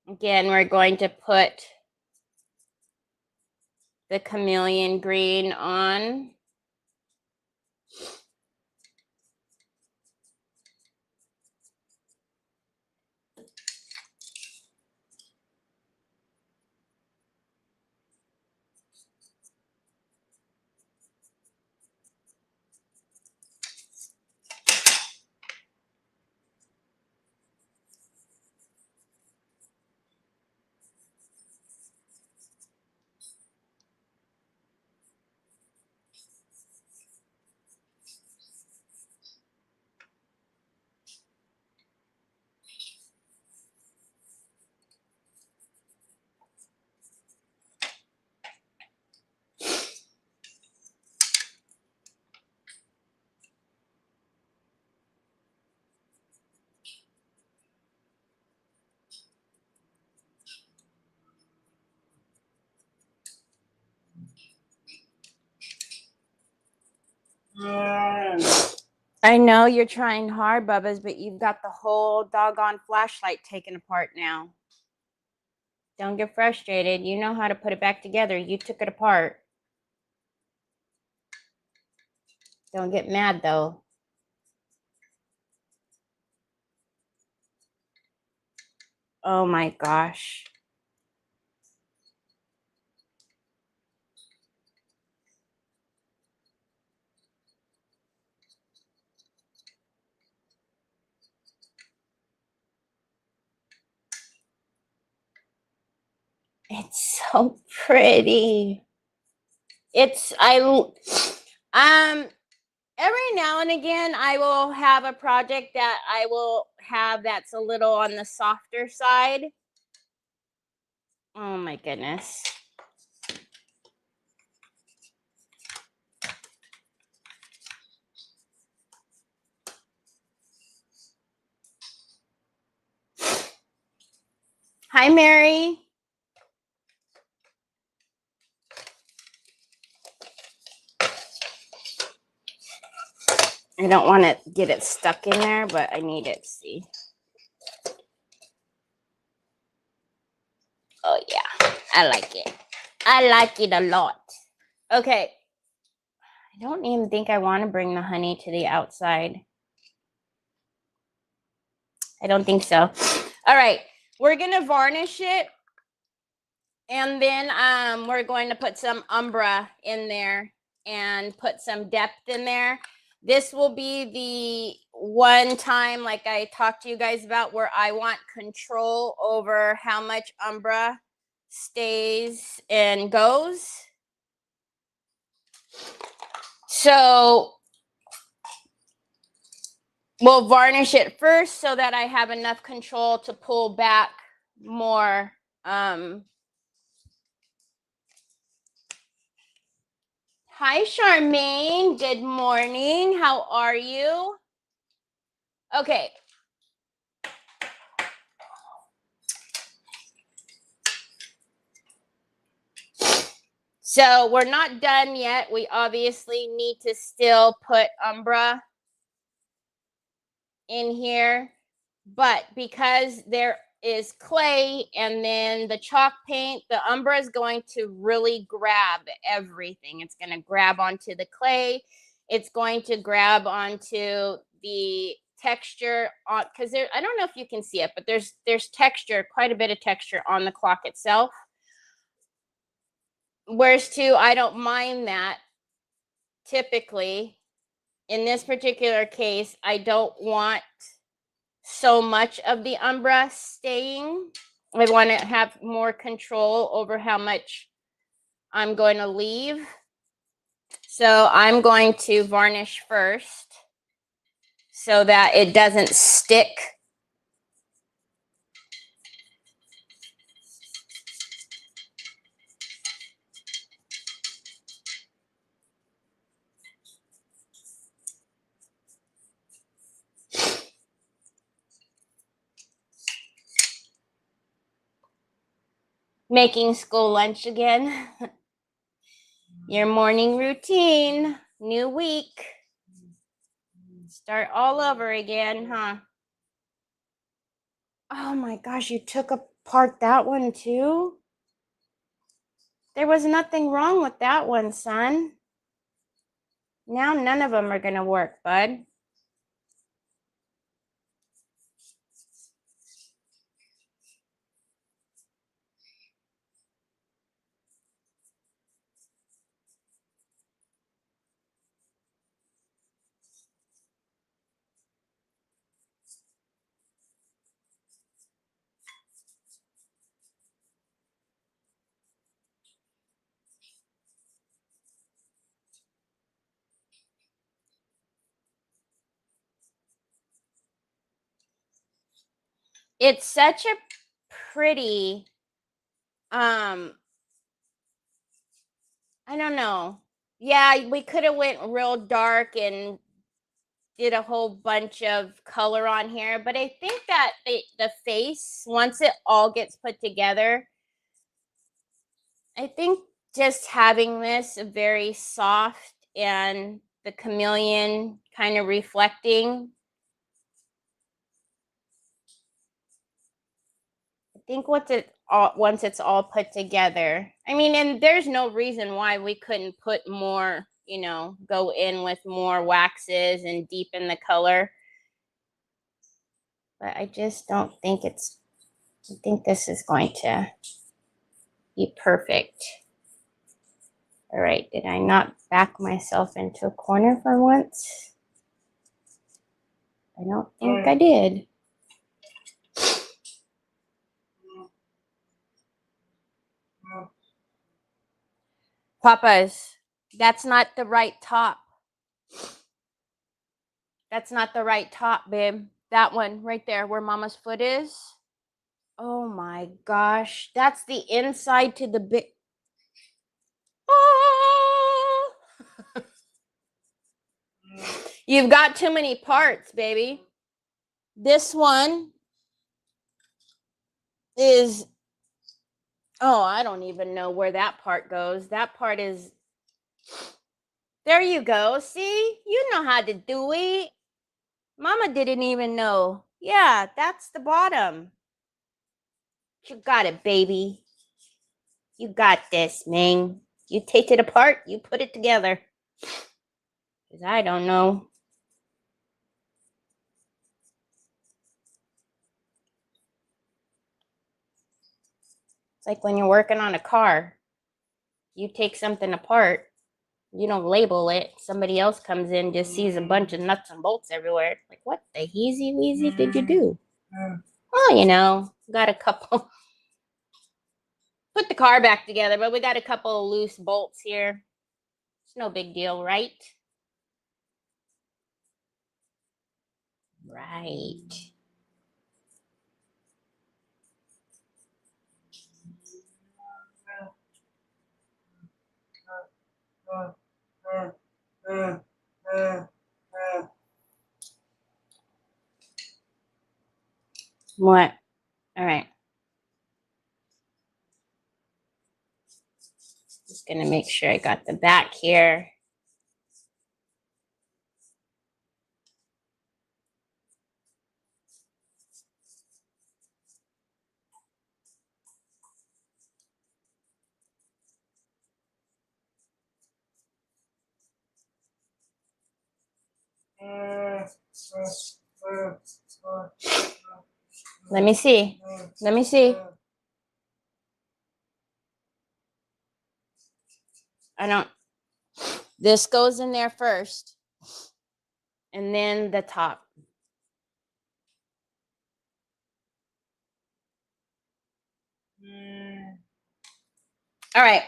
Again, we're going to put the chameleon green on. I know you're trying hard, Bubba's, but you've got the whole doggone flashlight taken apart now. Don't get frustrated. You know how to put it back together. You took it apart. Don't get mad, though. Oh my gosh. It's so pretty. It's every now and again I will have a project that I will have that's a little on the softer side. Oh my goodness. Hi, Mary. I don't want to get it stuck in there, but I need it. See. Oh yeah, I like it. I like it a lot. Okay. I don't even think I want to bring the honey to the outside. I don't think so. All right. We're going to varnish it. And then we're going to put some umbra in there and put some depth in there. This will be the one time, like I talked to you guys about, where I want control over how much umbra stays and goes. So we'll varnish it first so that I have enough control to pull back more Hi, Charmaine. Good morning. How are you? Okay. So we're not done yet. We obviously need to still put Umbra in here. But because there is clay and then the chalk paint, the Umbra is going to really grab everything. It's going to grab onto the clay. It's going to grab onto the texture on, because there, I don't know if you can see it, but there's texture, quite a bit of texture on the clock itself. Whereas too, I don't mind that. Typically, in this particular case, I don't want so much of the Umbra staying. I want to have more control over how much I'm going to leave. So I'm going to varnish first so that it doesn't stick. Making school lunch again. Your morning routine, new week. Start all over again, huh? Oh my gosh, you took apart that one too? There was nothing wrong with that one, son. Now none of them are going to work, bud. It's such a pretty, I don't know. Yeah, we could have went real dark and did a whole bunch of color on here, but I think that the face, once it all gets put together, I think just having this very soft and the chameleon kind of reflecting, I think once it's all put together, I mean, and there's no reason why we couldn't put more, go in with more waxes and deepen the color. But I just don't think I think this is going to be perfect. All right, did I not back myself into a corner for once? I don't think I did. Papas, that's not the right top. That's not the right top, babe. That one right there where mama's foot is. Oh my gosh. That's the inside to the big. Oh. You've got too many parts, baby. This one is, oh, I don't even know where that part goes. That part is, there you go. See, you know how to do it. Mama didn't even know. Yeah, that's the bottom. You got it, baby. You got this, Ming. You take it apart, you put it together. Because I don't know. It's like when you're working on a car. You take something apart, you don't label it. Somebody else comes in, just sees a bunch of nuts and bolts everywhere. Like, what the heezy weezy did you do? Well, got a couple. Put the car back together, but we got a couple of loose bolts here. It's no big deal, right? Right. What? All right. Just gonna make sure I got the back here. Let me see. Let me see. I don't. This goes in there first. And then the top. All right.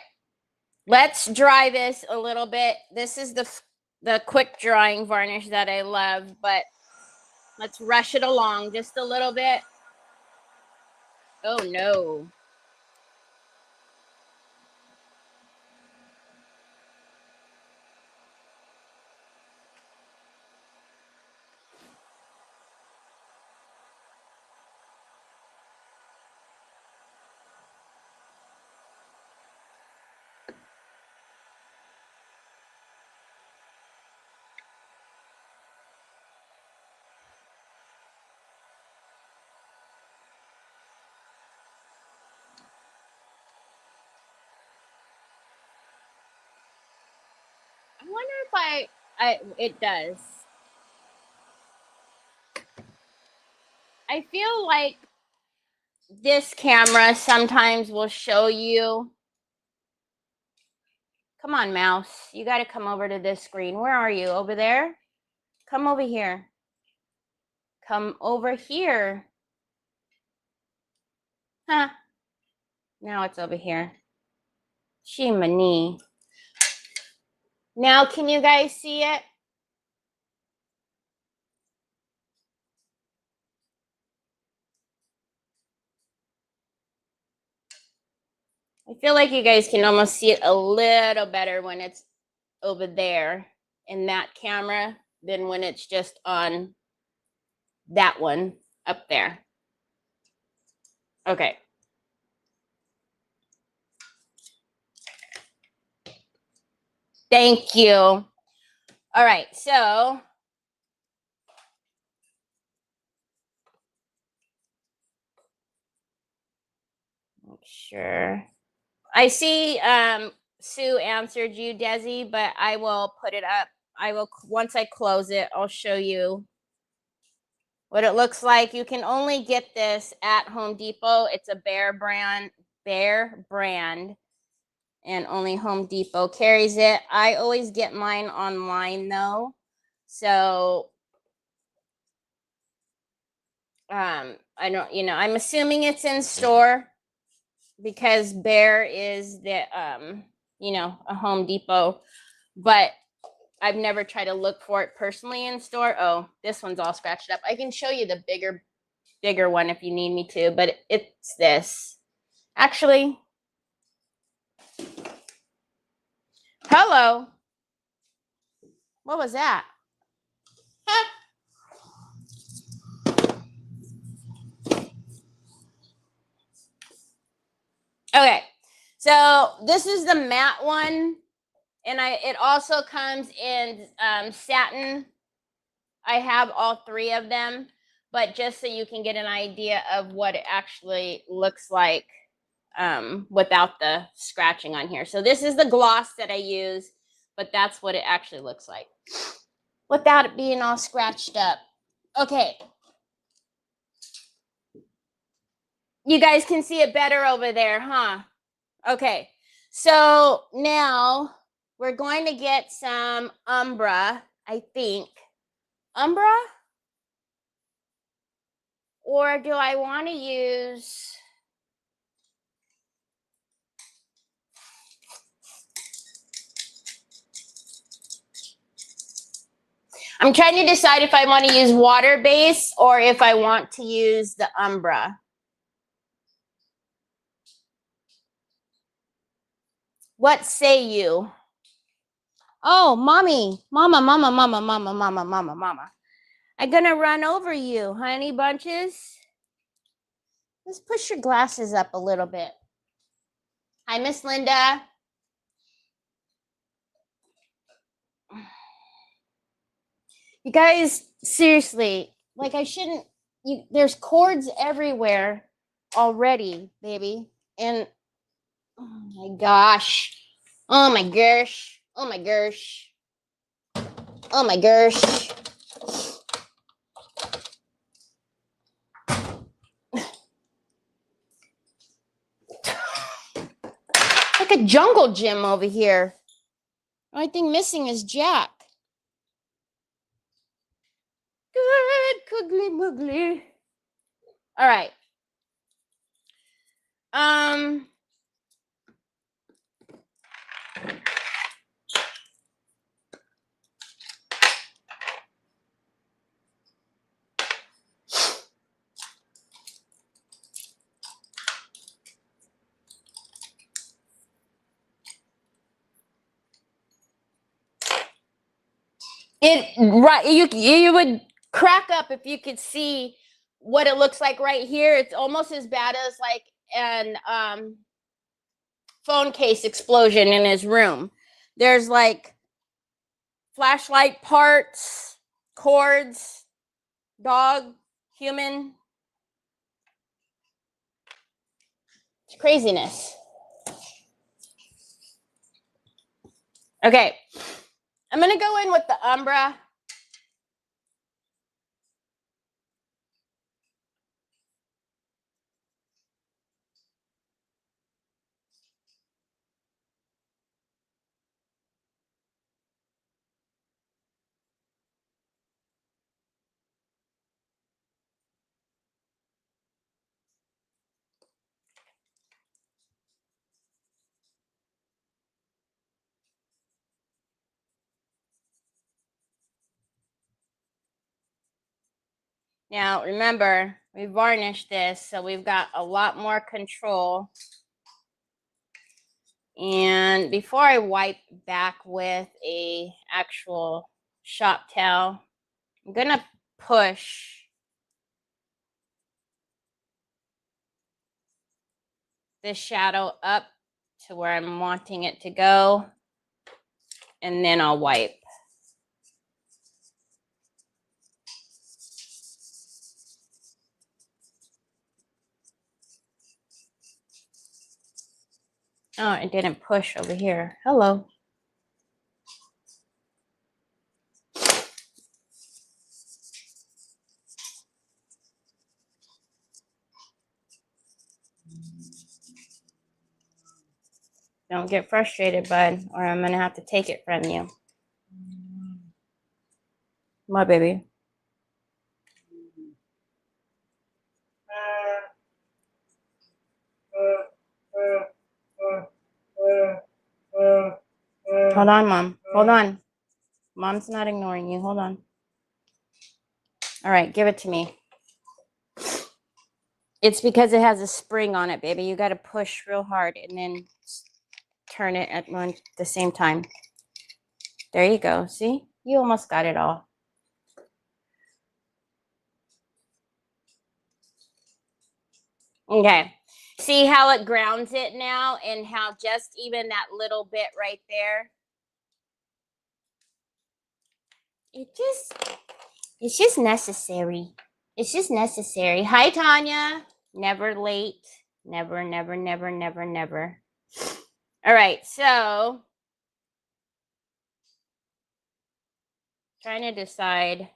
Let's dry this a little bit. This is the quick drying varnish that I love, but let's rush it along just a little bit. Oh no. I wonder if it does. I feel like this camera sometimes will show you. Come on, mouse. You got to come over to this screen. Where are you? Over there? Come over here. Come over here. Huh. Now it's over here. Shimani. Now, can you guys see it? I feel like you guys can almost see it a little better when it's over there in that camera than when it's just on that one up there. Okay. Thank you. All right, so make sure. I see Sue answered you, Desi, but I will put it up. I will, once I close it, I'll show you what it looks like. You can only get this at Home Depot. It's a Behr brand, and only Home Depot carries it. I always get mine online though. So I don't, I'm assuming it's in store because Behr is the a Home Depot, but I've never tried to look for it personally in store. Oh, this one's all scratched up. I can show you the bigger one if you need me to, but it's this. Actually, hello. What was that? Okay, so this is the matte one, and it also comes in satin. I have all three of them, but just so you can get an idea of what it actually looks like without the scratching on here. So this is the gloss that I use, but that's what it actually looks like without it being all scratched up. Okay. You guys can see it better over there, huh? Okay. So now we're going to get some Umbra, I think. Umbra? Or do I want to use... I'm trying to decide if I want to use water base or if I want to use the Umbra. What say you? Oh, mommy, mama. I'm gonna run over you, honey bunches. Let's push your glasses up a little bit. Hi, Miss Linda. You guys, seriously, like I shouldn't, there's cords everywhere already, baby. And oh my gosh. Oh my gosh. Oh my gosh. Oh my gosh. Like a jungle gym over here. Only thing missing is Jack. Good, cuddly muggly. All right. You would crack up if you could see what it looks like right here. It's almost as bad as like an phone case explosion in his room. There's like flashlight parts, cords, dog, human. It's craziness. Okay, I'm gonna go in with the Umbra. Now, remember, we varnished this, so we've got a lot more control. And before I wipe back with a actual shop towel, I'm gonna push this shadow up to where I'm wanting it to go, and then I'll wipe. Oh, it didn't push over here. Hello. Don't get frustrated, bud, or I'm gonna have to take it from you. My baby. Hold on, Mom. Hold on. Mom's not ignoring you. Hold on. All right, give it to me. It's because it has a spring on it, baby. You got to push real hard and then turn it at the same time. There you go. See? You almost got it all. Okay. See how it grounds it now and how just even that little bit right there. It's just necessary. It's just necessary. Hi, Tanya. Never late. Never, never, never, never, never. All right. So trying to decide.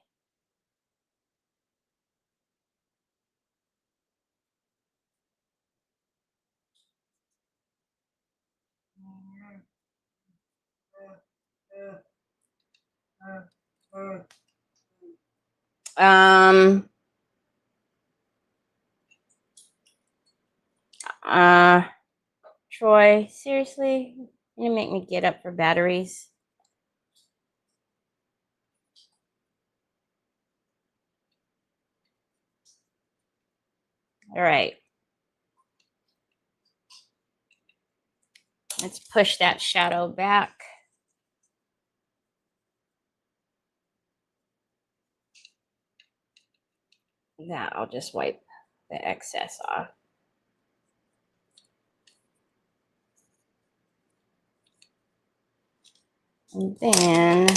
Troy, seriously? You make me get up for batteries. All right. Let's push that shadow back. That I'll just wipe the excess off. And then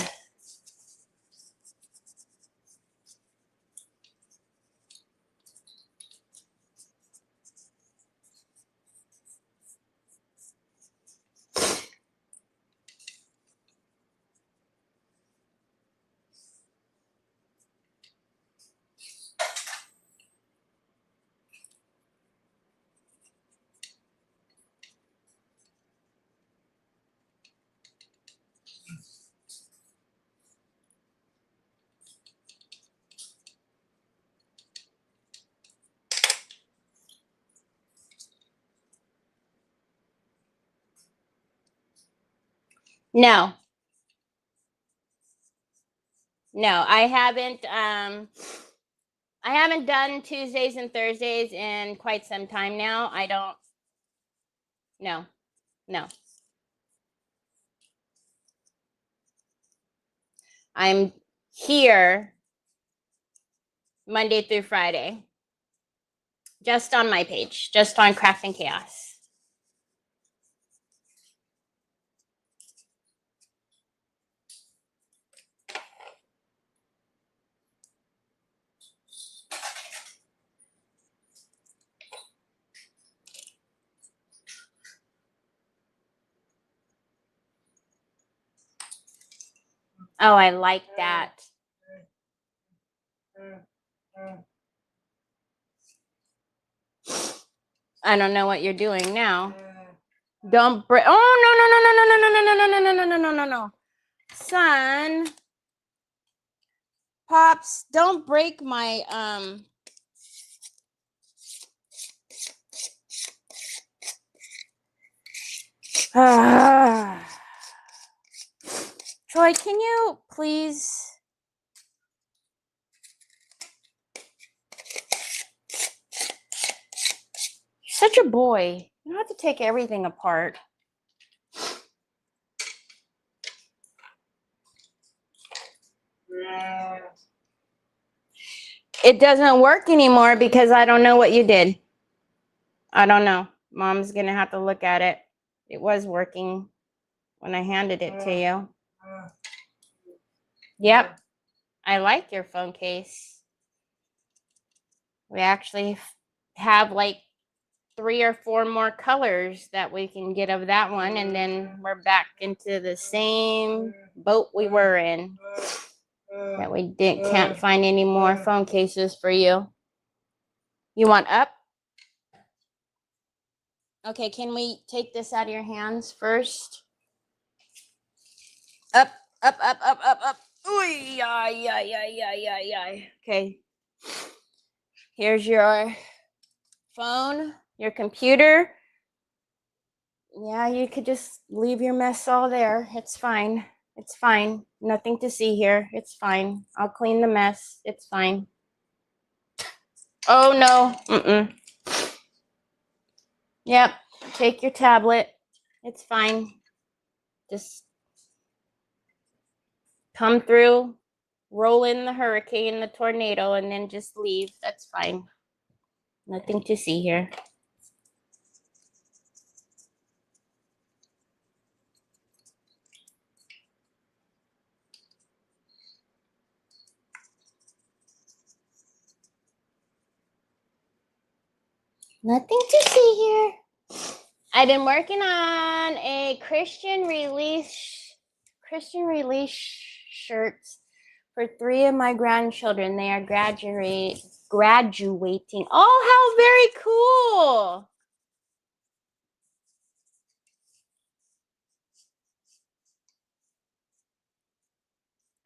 no, I haven't. I haven't done Tuesdays and Thursdays in quite some time now. I don't. No, no. I'm here Monday through Friday, just on my page, just on Craft and Chaos. Oh, I like that. I don't know what you're doing now. Don't break. Oh, no, no, no, no, no, no, no, no, no, no, no, no, no, no. Son. Pops, don't break my, Troy, can you please? You're such a boy. You don't have to take everything apart. It doesn't work anymore because I don't know what you did. I don't know. Mom's gonna have to look at it. It was working when I handed it to you. Yep. I like your phone case. We actually have like 3 or 4 more colors that we can get of that one, and then we're back into the same boat we were in, that we can't find any more phone cases for you. You want up? Okay, can we take this out of your hands first? Up, up, up, up, up, up. Ooh, yeah, yeah, yeah, yeah, yeah, yeah. Okay. Here's your phone, your computer. Yeah, you could just leave your mess all there. It's fine. It's fine. Nothing to see here. It's fine. I'll clean the mess. It's fine. Oh, no. Mm-mm. Yep. Take your tablet. It's fine. Just come through, roll in the hurricane, the tornado, and then just leave. That's fine. Nothing to see here. Nothing to see here. I've been working on a Christian release shirts for 3 of my grandchildren. They are graduating. Oh, how very cool.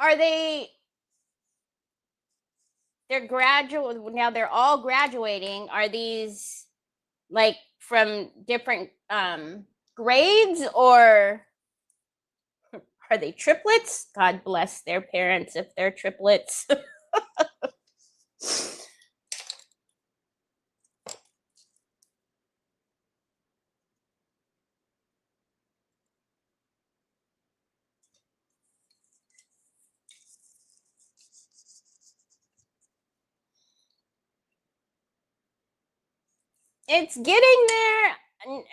Are they're now they're all graduating. Are these like from different grades, or are they triplets? God bless their parents if they're triplets. It's getting there,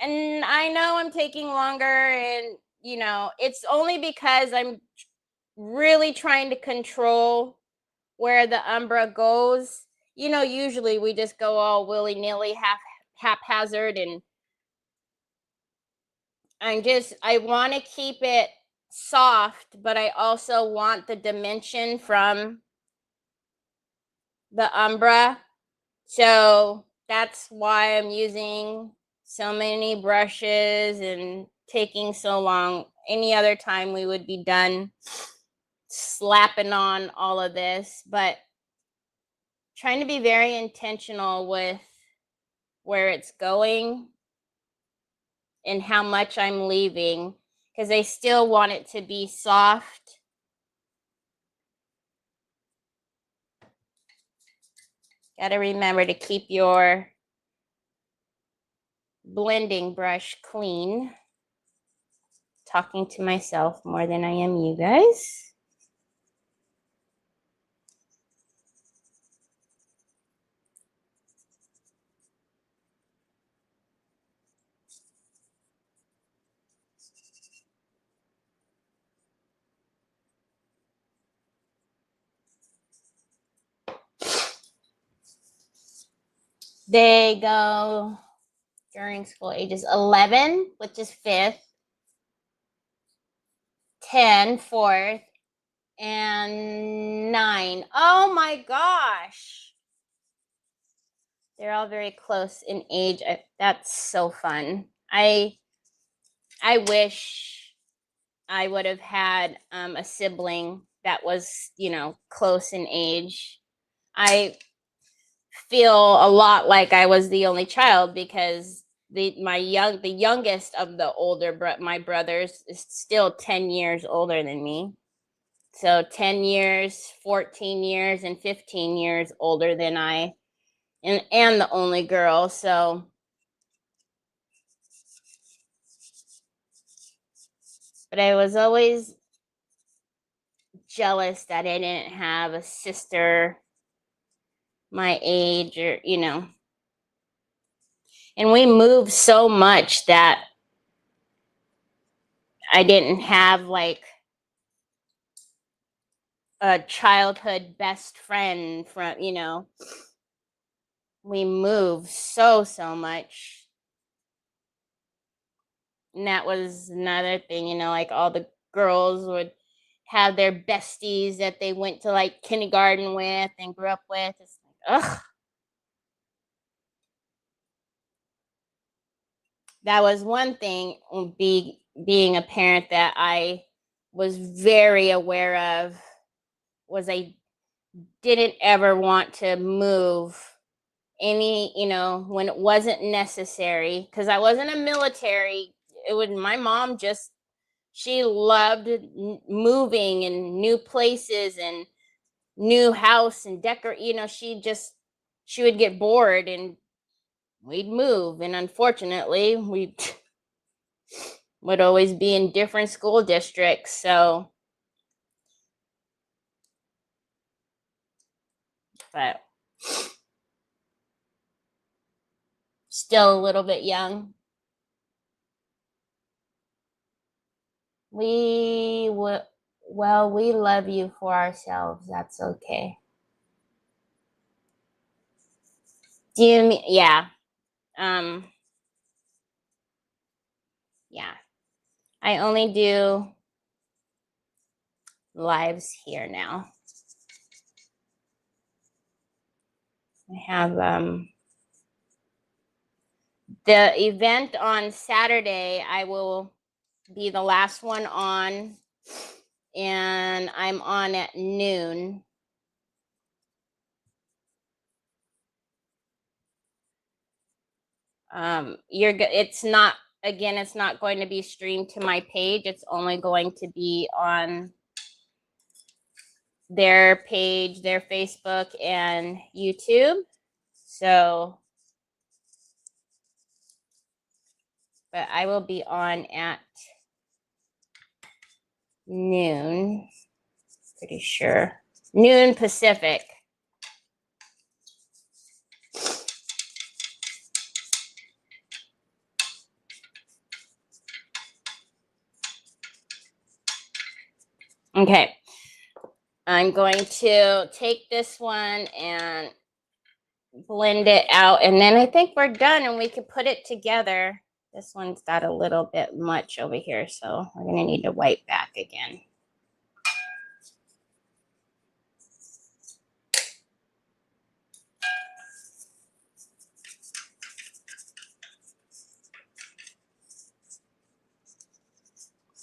and I know I'm taking longer, and you know, it's only because I'm really trying to control where the umbra goes. You know, usually we just go all willy-nilly, haphazard, and I want to keep it soft, but I also want the dimension from the umbra. So that's why I'm using so many brushes and taking so long. Any other time we would be done slapping on all of this, but trying to be very intentional with where it's going and how much I'm leaving, because I still want it to be soft. Got to remember to keep your blending brush clean. Talking to myself more than I am you guys. They go during school ages 11, which is 5th, 10, 4th, and 9. Oh my gosh. They're all very close in age. That's so fun. I wish I would have had a sibling that was, you know, close in age. I feel a lot like I was the only child because the youngest of the my brothers is still 10 years older than me. So 10 years, 14 years, and 15 years older than I, and the only girl. So but I was always jealous that I didn't have a sister my age, or, you know. And we moved so much that I didn't have like a childhood best friend from, you know. We moved so much. And that was another thing, you know, like all the girls would have their besties that they went to like kindergarten with and grew up with. It's like, ugh. That was one thing, being a parent, that I was very aware of, was I didn't ever want to move any, you know, when it wasn't necessary, because I wasn't a military. It would, my mom just, she loved moving and new places and new house and decorate, you know. She would get bored and we'd move, and unfortunately we would always be in different school districts. So but still a little bit young. We would, well, we love you for ourselves. That's okay. Do you mean, yeah. Um, yeah. I only do lives here now. I have the event on Saturday. I will be the last one on, and I'm on at noon. It's not, again, it's not going to be streamed to my page. It's only going to be on their page, their Facebook and YouTube. So, but I will be on at noon, pretty sure. Noon Pacific. Okay. I'm going to take this one and blend it out, and then I think we're done and we can put it together. This one's got a little bit much over here, so we're going to need to wipe back again.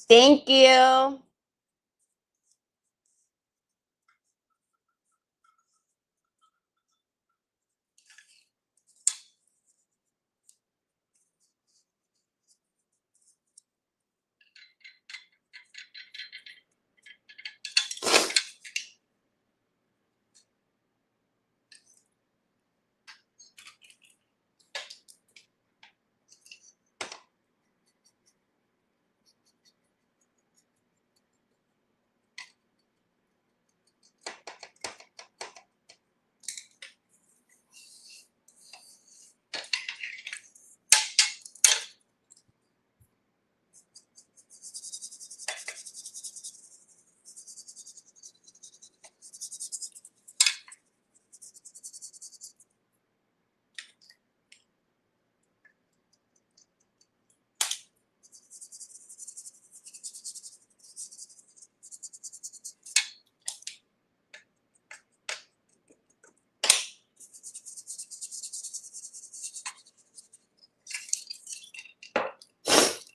Thank you.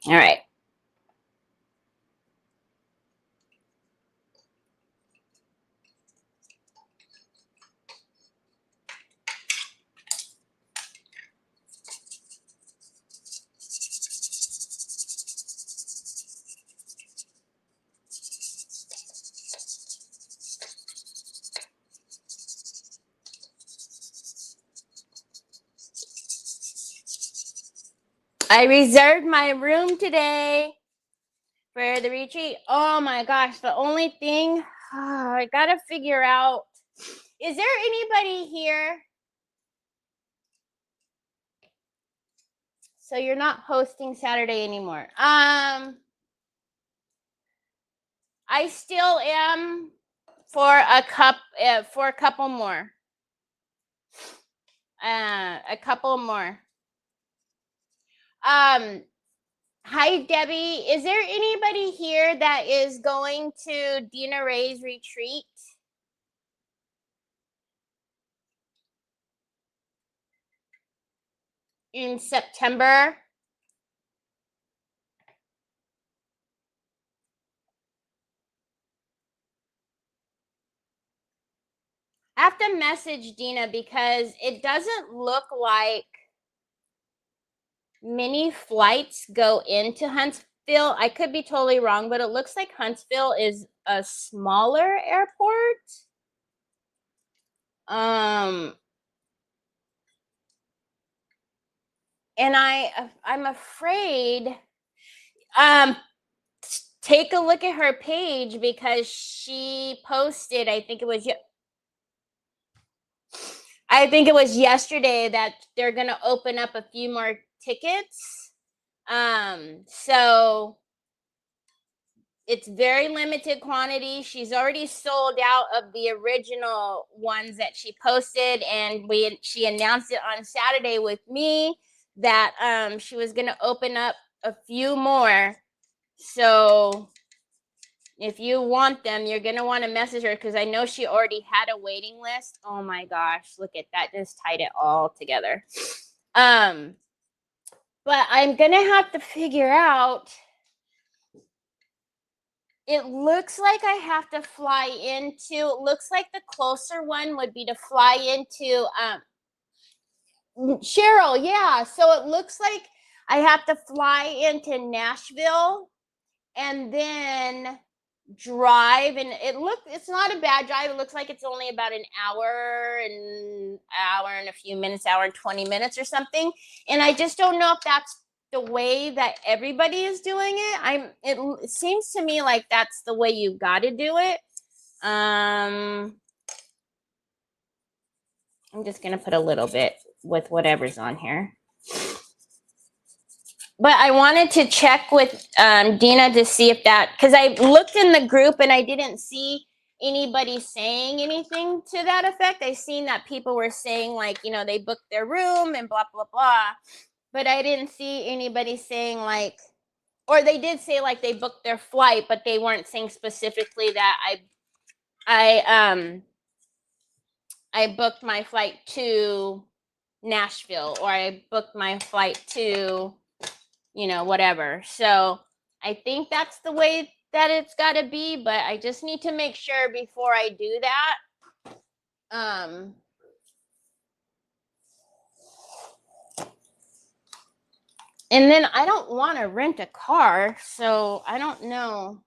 All right. I reserved my room today for the retreat. Oh my gosh, the only thing I gotta figure out, is there anybody here? So you're not hosting Saturday anymore. I still am for a couple more. A couple more. Hi Debbie, is there anybody here that is going to Dina Ray's retreat? In September? I have to message Dina because it doesn't look like many flights go into Huntsville. I could be totally wrong, but it looks like Huntsville is a smaller airport. And I'm afraid, take a look at her page because she posted, I think it was yesterday, that they're going to open up a few more tickets. So it's very limited quantity. She's already sold out of the original ones that she posted, and she announced it on Saturday with me that she was going to open up a few more. So if you want them, you're going to want to message her because I know she already had a waiting list. Oh my gosh, look at that. Just tied it all together. But I'm going to have to figure out, it looks like I have to fly into, it looks like the closer one would be to fly into Cheryl. Yeah. So it looks like I have to fly into Nashville and then drive, and it's not a bad drive. It looks like it's only about an hour and a few minutes, hour and 20 minutes or something. And I just don't know if that's the way that everybody is doing it. It seems to me like that's the way you got to do it. I'm just gonna put a little bit with whatever's on here. But I wanted to check with Dina to see if that, because I looked in the group and I didn't see anybody saying anything to that effect. I seen that people were saying like, you know, they booked their room and blah, blah, blah. But I didn't see anybody saying like, or they did say like they booked their flight, but they weren't saying specifically that I booked my flight to Nashville, or I booked my flight to, you know, whatever. So I think that's the way that it's got to be, but I just need to make sure before I do that. And then I don't want to rent a car, so I don't know.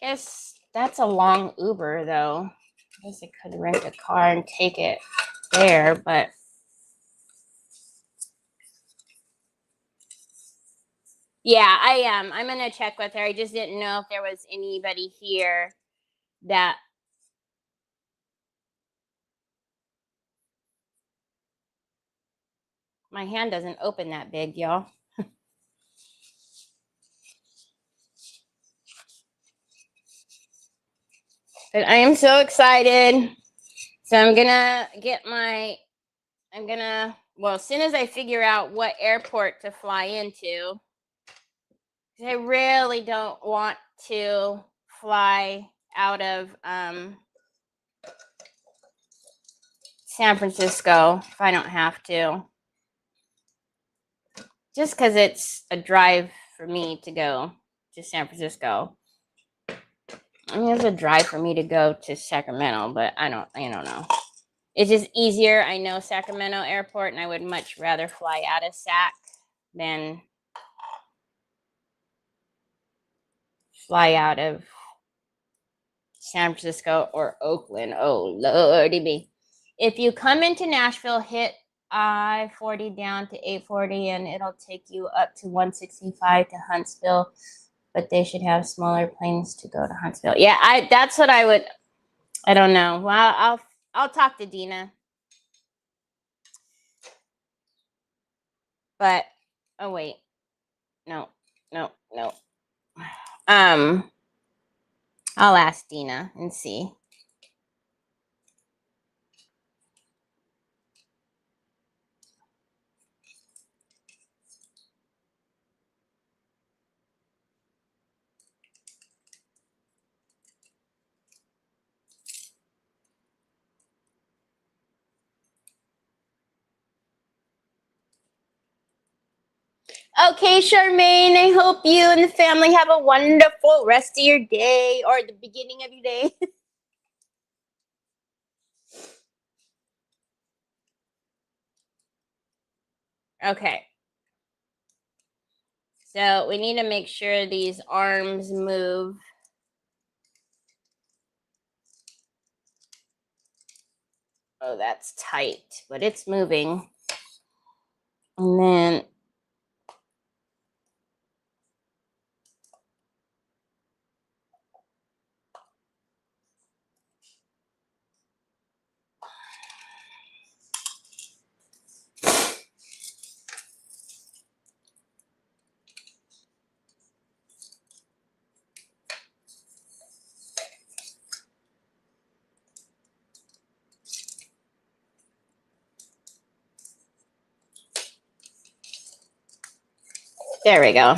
Guess that's a long Uber though. I guess I could rent a car and take it there, but yeah, I am. I'm gonna check with her. I just didn't know if there was anybody here that my hand doesn't open that big, y'all. But I am so excited. So I'm gonna well, as soon as I figure out what airport to fly into, I really don't want to fly out of San Francisco if I don't have to. Just because it's a drive for me to go to San Francisco. I mean, it's a drive for me to go to Sacramento, but I don't know. It's just easier. I know Sacramento Airport, and I would much rather fly out of Sac than fly out of San Francisco or Oakland. Oh, lordy me. If you come into Nashville, hit I-40 down to 840, and it'll take you up to 165 to Huntsville. But they should have smaller planes to go to Huntsville. Yeah, that's what I would. I don't know. Well, I'll talk to Dina. But oh wait, no. I'll ask Dina and see. Okay, Charmaine, I hope you and the family have a wonderful rest of your day, or the beginning of your day. Okay. So we need to make sure these arms move. Oh, that's tight, but it's moving. And then there we go.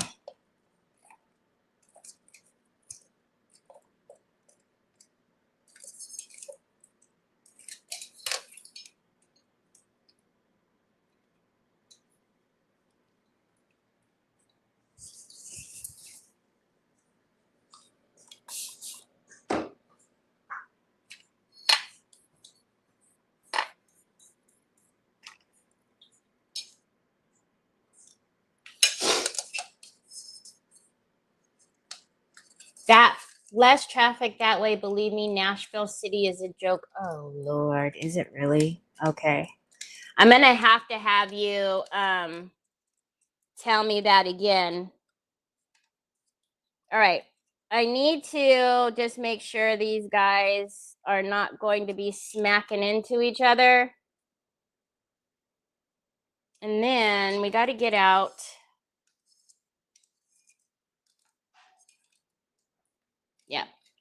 That less traffic that way. Believe me, Nashville City is a joke. Oh Lord, is it really? Okay. I'm gonna have to have you tell me that again. All right. I need to just make sure these guys are not going to be smacking into each other. And then we got to get out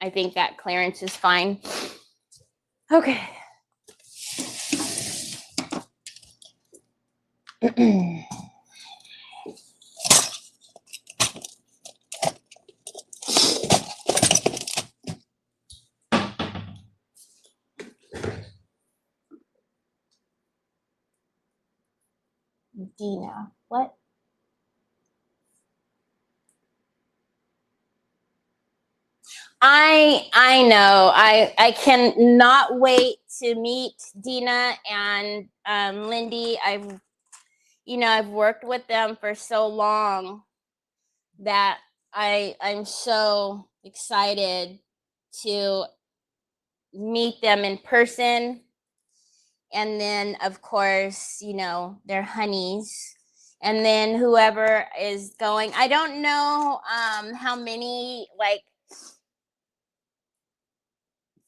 I think that clearance is fine. Okay. Dina, what? I know. I cannot wait to meet Dina and Lindy. I've worked with them for so long that I'm so excited to meet them in person. And then of course, their honeys. And then whoever is going, I don't know how many like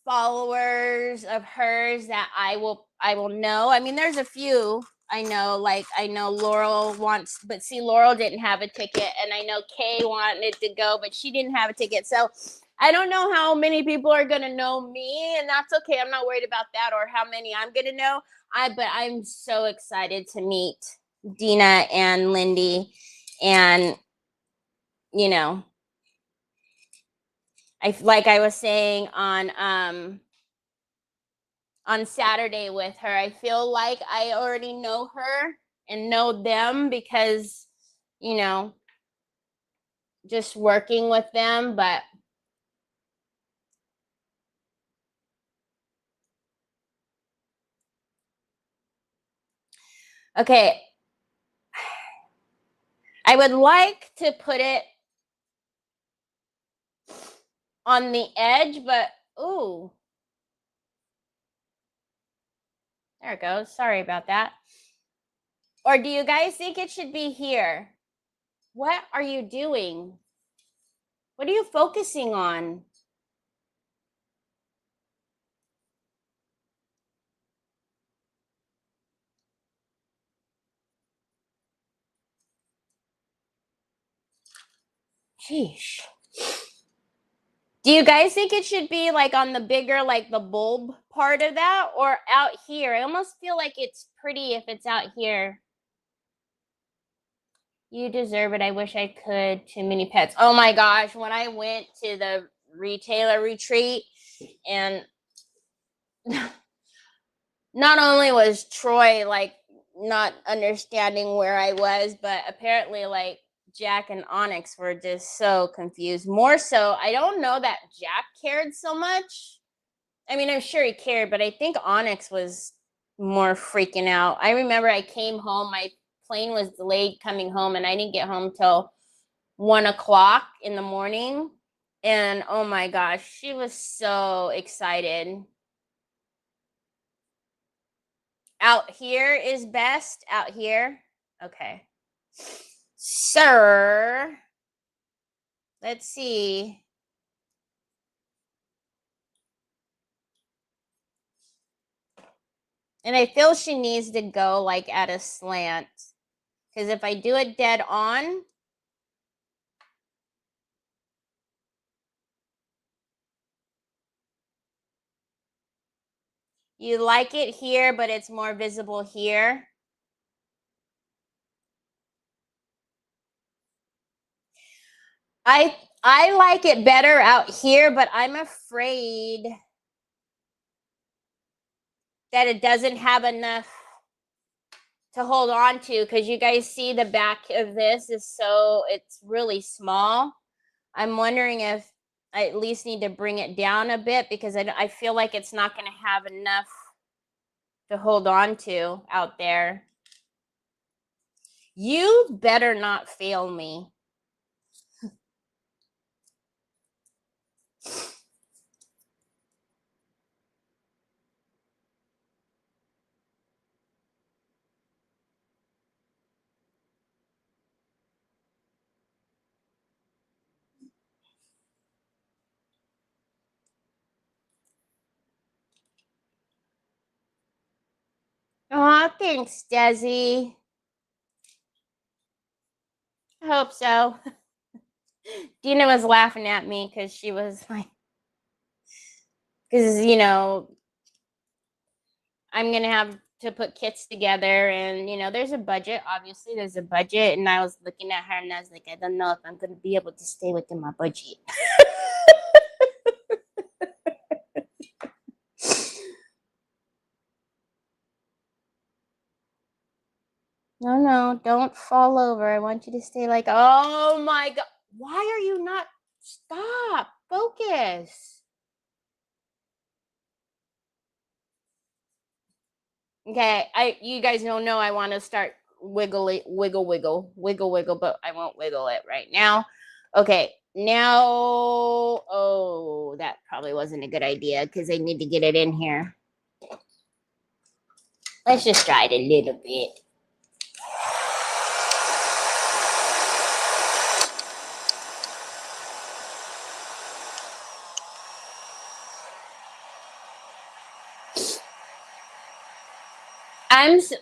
followers of hers that I will know. I mean, there's a few I know, like I know Laurel wants, but see, Laurel didn't have a ticket, and I know Kay wanted to go, but she didn't have a ticket. So I don't know how many people are gonna know me, and that's okay. I'm not worried about that, or how many I'm gonna know. But I'm so excited to meet Dina and Lindy, and like I was saying on Saturday with her, I feel like I already know her and know them because, just working with them. But okay, I would like to put it on the edge, but ooh, there it goes. Sorry about that. Or do you guys think it should be here? What are you doing? What are you focusing on? Sheesh. Do you guys think it should be like on the bigger, like the bulb part of that, or out here? I almost feel like it's pretty if it's out here. You deserve it. I wish I could. Too many pets. Oh my gosh. When I went to the retailer retreat, and not only was Troy like not understanding where I was, but apparently like Jack and Onyx were just so confused. More so, I don't know that Jack cared so much. I mean, I'm sure he cared, but I think Onyx was more freaking out. I remember I came home, my plane was delayed coming home, and I didn't get home till 1 o'clock in the morning. And oh my gosh, she was so excited. Out here is best. Out here. Okay. Sir. Let's see. And I feel she needs to go like at a slant. Because if I do it dead on, you like it here, but it's more visible here. I like it better out here, but I'm afraid that it doesn't have enough to hold on to, because you guys see the back of this it's really small. I'm wondering if I at least need to bring it down a bit, because I feel like it's not going to have enough to hold on to out there. You better not fail me. Oh, thanks, Desi. I hope so. Dina was laughing at me because she was like, because I'm gonna have to put kits together, and there's a budget. Obviously, there's a budget, and I was looking at her, and I was like, I don't know if I'm gonna be able to stay within my budget. No, don't fall over. I want you to stay like, oh my God. Why are you not? Stop. Focus. Okay, you guys don't know I want to start wiggle, but I won't wiggle it right now. Okay, now, oh, that probably wasn't a good idea because I need to get it in here. Let's just try it a little bit.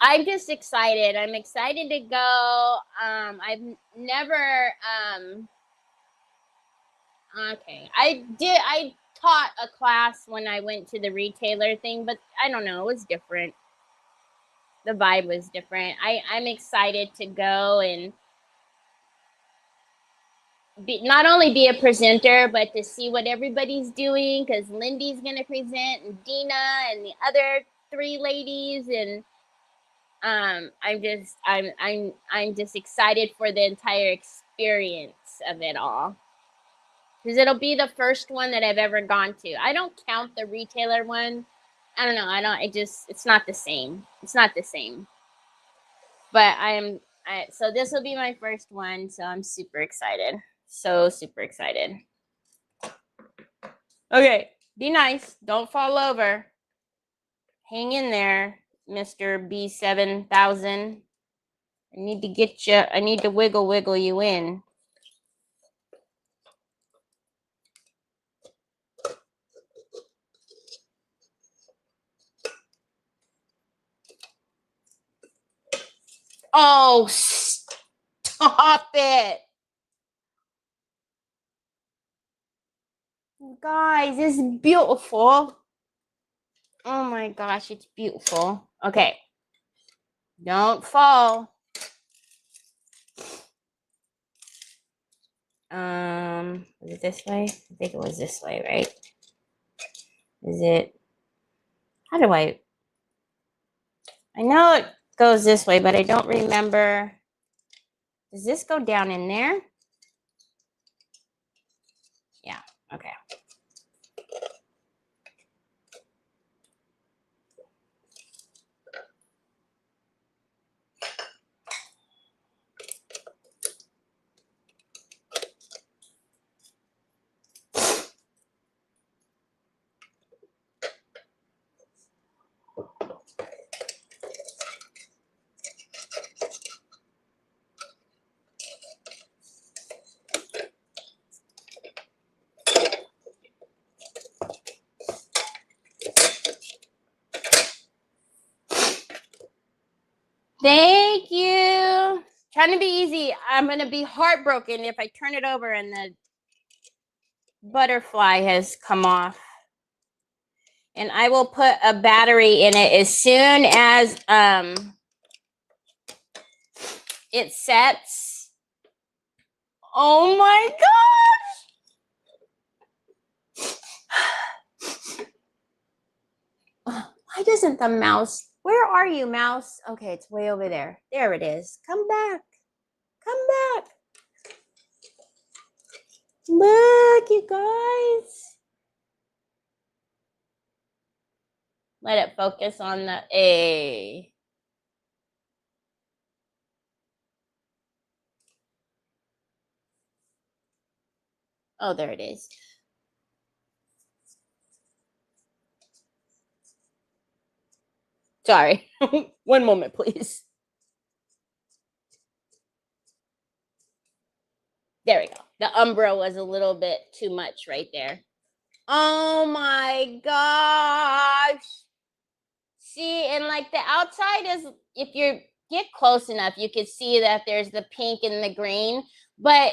I'm just excited. I'm excited to go. I've never okay. I taught a class when I went to the retailer thing, but I don't know, it was different. The vibe was different. I'm excited to go and not only be a presenter, but to see what everybody's doing, because Lindy's gonna present, and Dina, and the other 3 ladies, and I'm just excited for the entire experience of it all, because it'll be the first one that I've ever gone to. I don't count the retailer one. I don't know. It's not the same. It's not the same. But so this will be my first one, so I'm super excited. So super excited. Okay, be nice. Don't fall over. Hang in there, Mr. B7000. I need to get you. I need to wiggle you in. Oh, stop it. Guys, it's beautiful. Oh my gosh, it's beautiful. Okay. Don't fall. Was it this way? I think it was this way, right? Is it? How do I know it goes this way, but I don't remember. Does this go down in there? Yeah, okay. Thank you. Trying to be easy. I'm going to be heartbroken if I turn it over and the butterfly has come off. And I will put a battery in it as soon as it sets. Oh my gosh. Why doesn't the mouse? Where are you, mouse? Okay, it's way over there. There it is. Come back. Come back. Look, you guys. Let it focus on the A. Oh, there it is. Sorry. One moment, please. There we go. The umbra was a little bit too much right there. Oh my gosh. See, and like the outside is, if you get close enough, you can see that there's the pink and the green, but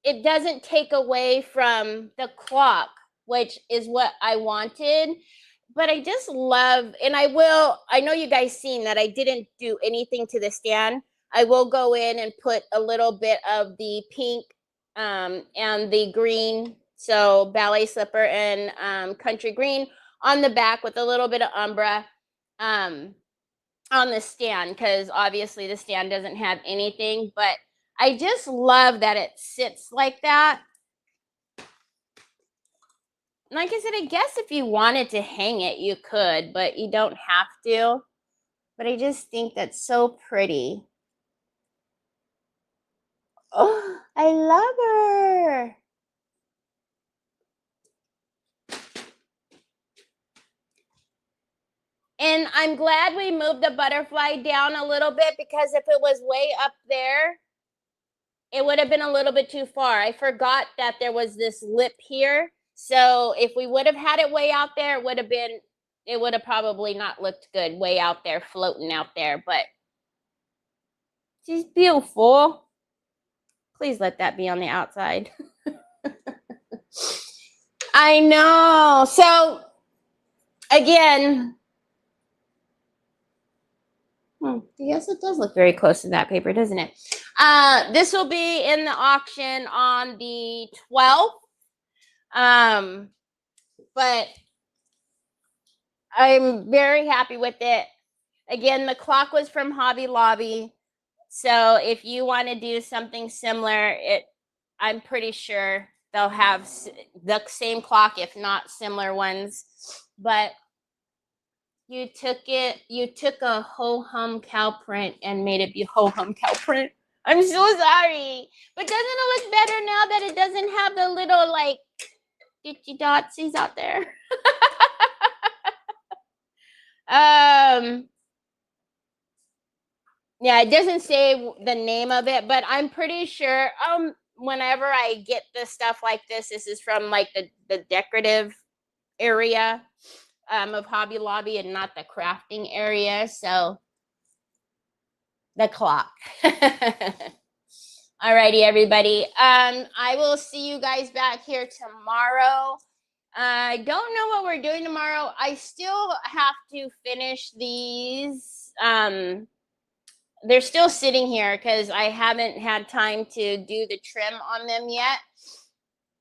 it doesn't take away from the clock. which is what I wanted. But I just love, and I know you guys seen that I didn't do anything to the stand. I will go in and put a little bit of the pink and the green, so ballet slipper and country green on the back with a little bit of umbra on the stand, because obviously the stand doesn't have anything, but I just love that it sits like that. Like I said, I guess if you wanted to hang it, you could, but you don't have to. But I just think that's so pretty. Oh, I love her. And I'm glad we moved the butterfly down a little bit, because if it was way up there, it would have been a little bit too far. I forgot that there was this lip here. So if we would have had it way out there, it would have probably not looked good way out there, floating out there, but she's beautiful. Please let that be on the outside. I know. So again, yes, it does look very close to that paper, doesn't it? This will be in the auction on the 12th. But I'm very happy with it. Again, the clock was from Hobby Lobby. So if you want to do something similar, I'm pretty sure they'll have the same clock, if not similar ones. But you took a ho-hum cow print and made it be ho-hum cow print. I'm so sorry. But doesn't it look better now that it doesn't have the little like ditchy dotsies out there? Yeah, it doesn't say the name of it, but I'm pretty sure whenever I get this stuff like this is from like the decorative area of Hobby Lobby and not the crafting area. So the clock. Alrighty, everybody. I will see you guys back here tomorrow. I don't know what we're doing tomorrow. I still have to finish these. They're still sitting here because I haven't had time to do the trim on them yet.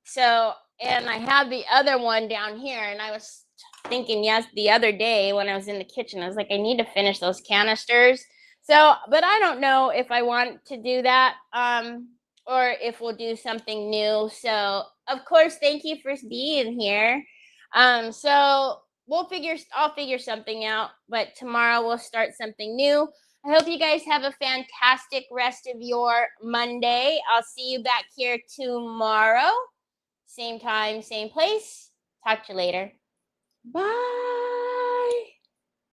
So, and I have the other one down here, and I was thinking, yes, the other day when I was in the kitchen, I was like, I need to finish those canisters. So, but I don't know if I want to do that or if we'll do something new. So, of course, thank you for being here. So I'll figure something out, but tomorrow we'll start something new. I hope you guys have a fantastic rest of your Monday. I'll see you back here tomorrow. Same time, same place. Talk to you later. Bye.